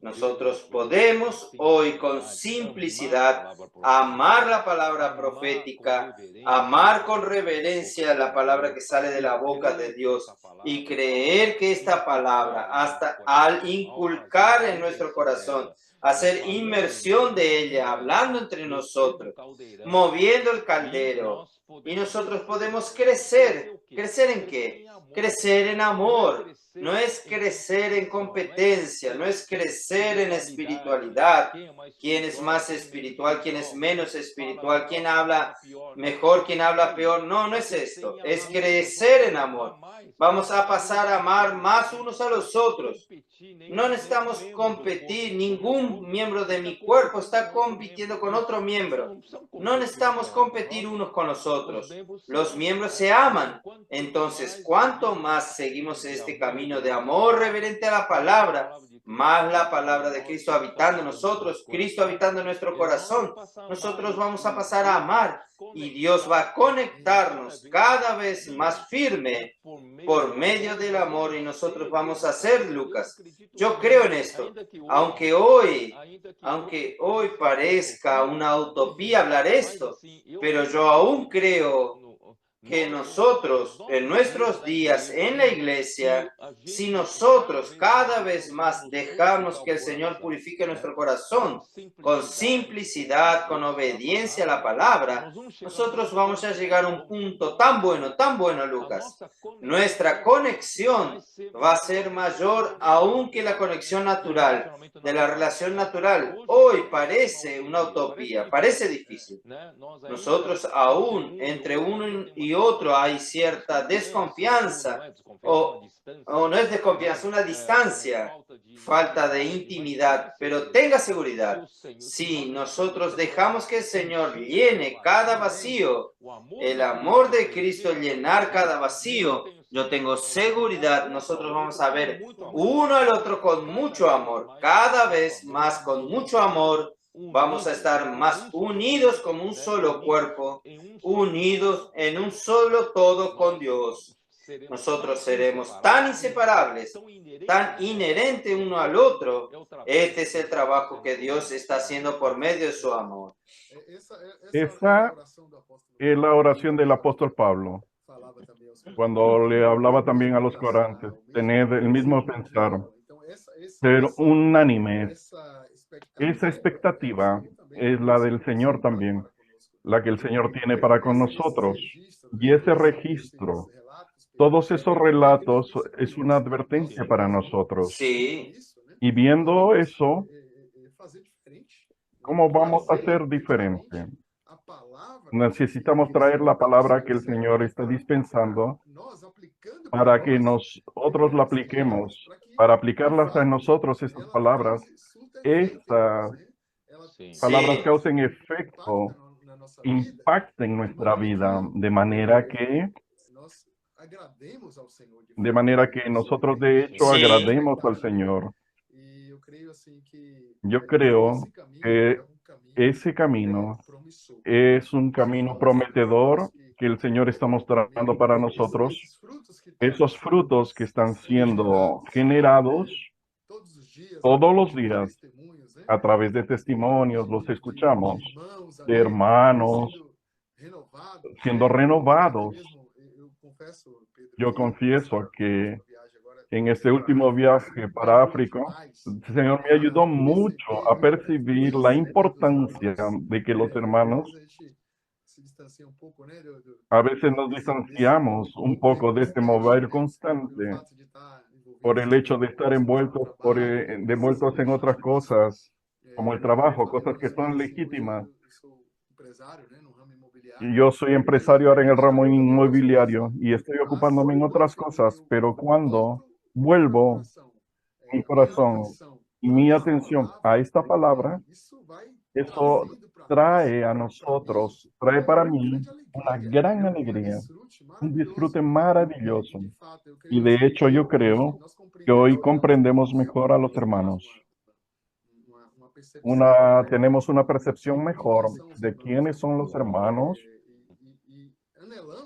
Nosotros podemos hoy con simplicidad amar la palabra profética, amar con reverencia la palabra que sale de la boca de Dios y creer que esta palabra, hasta al inculcar en nuestro corazón, hacer inmersión de ella, hablando entre nosotros, moviendo el caldero, y nosotros podemos crecer. ¿Crecer en qué? Crecer en amor. No es crecer en competencia, no es crecer en espiritualidad. ¿Quién es más espiritual? ¿Quién es menos espiritual? ¿Quién habla mejor? ¿Quién habla peor? No, no es esto. Es crecer en amor. Vamos a pasar a amar más unos a los otros. No necesitamos competir. Ningún miembro de mi cuerpo está compitiendo con otro miembro. No necesitamos competir unos con los otros. Los miembros se aman. Entonces, cuanto más seguimos este camino de amor reverente a la palabra, más la palabra de Cristo habitando en nosotros, Cristo habitando en nuestro corazón, nosotros vamos a pasar a amar y Dios va a conectarnos cada vez más firme por medio del amor y nosotros vamos a ser Lucas. Yo creo en esto, aunque hoy parezca una utopía hablar esto, pero yo aún creo que nosotros en nuestros días en la iglesia, si nosotros cada vez más dejamos que el Señor purifique nuestro corazón con simplicidad, con obediencia a la palabra, nosotros vamos a llegar a un punto tan bueno, Lucas. Nuestra conexión va a ser mayor aún que la conexión natural, de la relación natural. Hoy parece una utopía, parece difícil. Nosotros aún entre uno y otro hay cierta desconfianza, o no es desconfianza, una distancia, falta de intimidad, pero tenga seguridad, si nosotros dejamos que el Señor llene cada vacío, el amor de Cristo llenar cada vacío, yo tengo seguridad, nosotros vamos a ver uno al otro con mucho amor, cada vez más con mucho amor. Vamos a estar más unidos como un solo cuerpo, unidos en un solo todo con Dios. Nosotros seremos tan inseparables, tan inherentes uno al otro. Este es el trabajo que Dios está haciendo por medio de su amor. Esa es la oración del apóstol Pablo, cuando le hablaba también a los corantes, tener el mismo pensar, ser unánimes. Esa expectativa es la del Señor también, la que el Señor tiene para con nosotros. Y ese registro, todos esos relatos, es una advertencia para nosotros. Sí. Y viendo eso, ¿cómo vamos a ser diferente? Necesitamos traer la palabra que el Señor está dispensando para que nosotros la apliquemos, para aplicarlas a nosotros, esas palabras. Estas palabras causen efecto, impacten nuestra vida, de manera que de manera que nosotros de hecho Sí. agrademos al Señor. Yo creo que ese camino es un camino prometedor que el Señor está mostrando para nosotros. Esos frutos que están siendo generados todos los días a través de testimonios, los escuchamos, de hermanos siendo renovados. Yo confieso que en este último viaje para África, el Señor me ayudó mucho a percibir la importancia de que los hermanos a veces nos distanciamos un poco de este mover constante por el hecho de estar envueltos en otras cosas, como el trabajo, cosas que son legítimas. Y yo soy empresario ahora en el ramo inmobiliario y estoy ocupándome en otras cosas, pero cuando vuelvo mi corazón y mi atención a esta palabra, eso trae a nosotros, trae para mí una gran alegría, un disfrute maravilloso. Y de hecho yo creo que hoy comprendemos mejor a los hermanos. Tenemos una percepción mejor de quiénes son los hermanos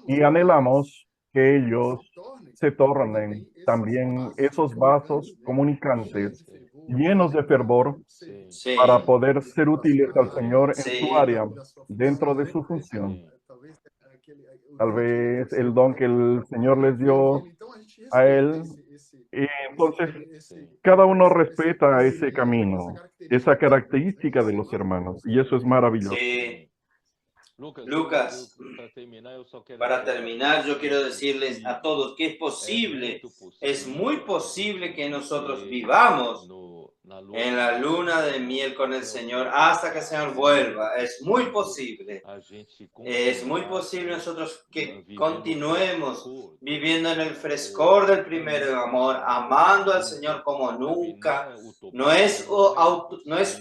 y anhelamos que ellos se tornen también esos vasos comunicantes llenos de fervor Sí. para poder ser útiles al Señor en Sí. su área, dentro de su función. Tal vez el don que el Señor les dio a él. Y entonces, cada uno respeta ese camino, esa característica de los hermanos, y eso es maravilloso. Sí. Lucas, para terminar, yo quiero decirles a todos que es muy posible que nosotros vivamos en la luna de miel con el Señor hasta que el Señor vuelva. Es muy posible. Es muy posible nosotros que continuemos viviendo en el frescor del primer amor, amando al Señor como nunca. No es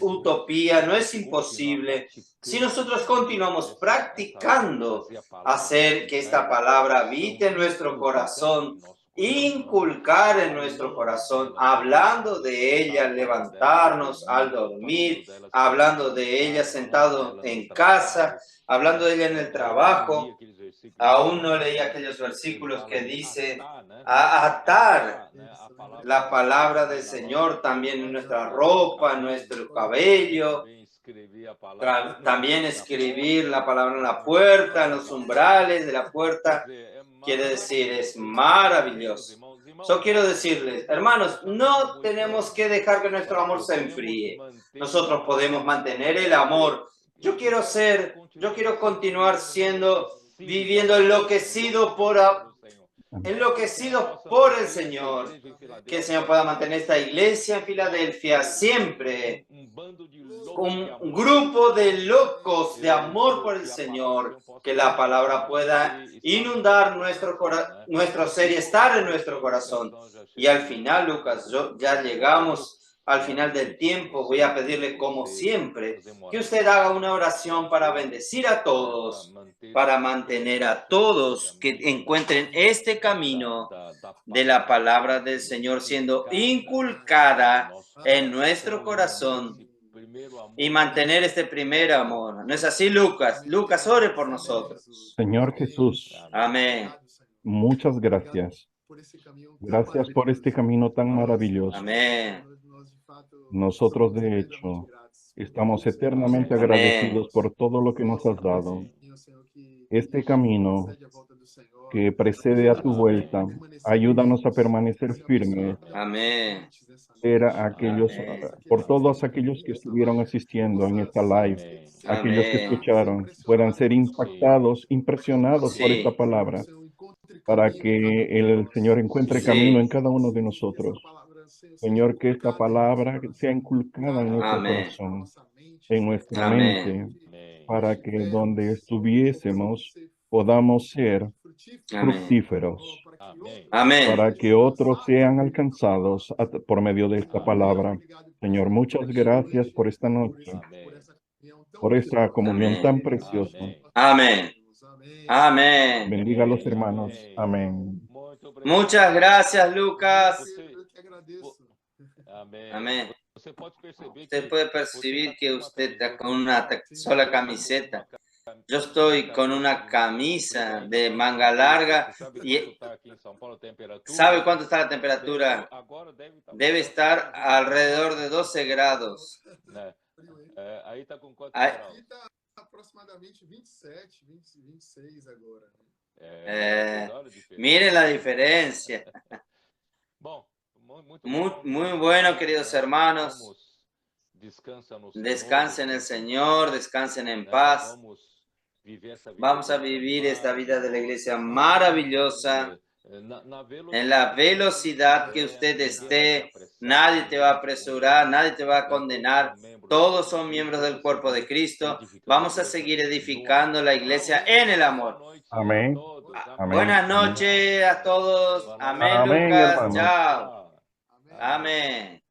utopía, no es imposible. Si nosotros continuamos practicando hacer que esta palabra habite en nuestro corazón, inculcar en nuestro corazón, hablando de ella al levantarnos, al dormir, hablando de ella sentado en casa, hablando de ella en el trabajo. Aún no leí aquellos versículos que dice a atar la palabra del Señor también en nuestra ropa, en nuestro cabello. También escribir la palabra en la puerta, en los umbrales de la puerta. Quiere decir, es maravilloso. Yo quiero decirles, hermanos, no tenemos que dejar que nuestro amor se enfríe. Nosotros podemos mantener el amor. Yo quiero continuar viviendo enloquecido por el Señor. Que el Señor pueda mantener esta iglesia en Filadelfia siempre un grupo de locos de amor por el Señor, que la palabra pueda inundar nuestro ser y estar en nuestro corazón. Y al final, Lucas, ya llegamos al final del tiempo. Voy a pedirle, como siempre, que usted haga una oración para bendecir a todos, para mantener a todos que encuentren este camino de la palabra del Señor siendo inculcada en nuestro corazón y mantener este primer amor. ¿No es así, Lucas? Lucas, ore por nosotros. Señor Jesús, Amén. muchas gracias. Gracias por este camino tan maravilloso. Amén. Nosotros, de hecho, estamos eternamente agradecidos por todo lo que nos has dado. Este camino que precede a tu vuelta, ayúdanos a permanecer firmes. Amén. Por todos aquellos que estuvieron asistiendo en esta live, aquellos que escucharon, puedan ser impactados, impresionados por esta palabra, para que el Señor encuentre camino en cada uno de nosotros. Señor, que esta palabra sea inculcada en nuestro corazón, en nuestra mente, para que donde estuviésemos podamos ser fructíferos. Amén. Para que otros sean alcanzados por medio de esta palabra. Señor, muchas gracias por esta noche, por esta comunión tan preciosa. Amén. Amén. Bendiga a los hermanos. Amén. Muchas gracias, Lucas. Amén. Usted puede percibir que usted está con una sola camiseta. Yo estoy con una camisa de manga larga y ¿sabe cuánto está la temperatura? Debe estar alrededor de 12 grados. Ahí está aproximadamente 27, 26 agora. Miren la diferencia. Muy bueno, queridos hermanos. Descansen en el Señor, descansen en paz. Vamos a vivir esta vida de la iglesia maravillosa. En la velocidad que usted esté, nadie te va a apresurar, nadie te va a condenar. Todos son miembros del cuerpo de Cristo. Vamos a seguir edificando la iglesia en el amor. Amén. Amén. Buenas noches a todos. Amén, Amén, Lucas. hermanos. Chao. Amén.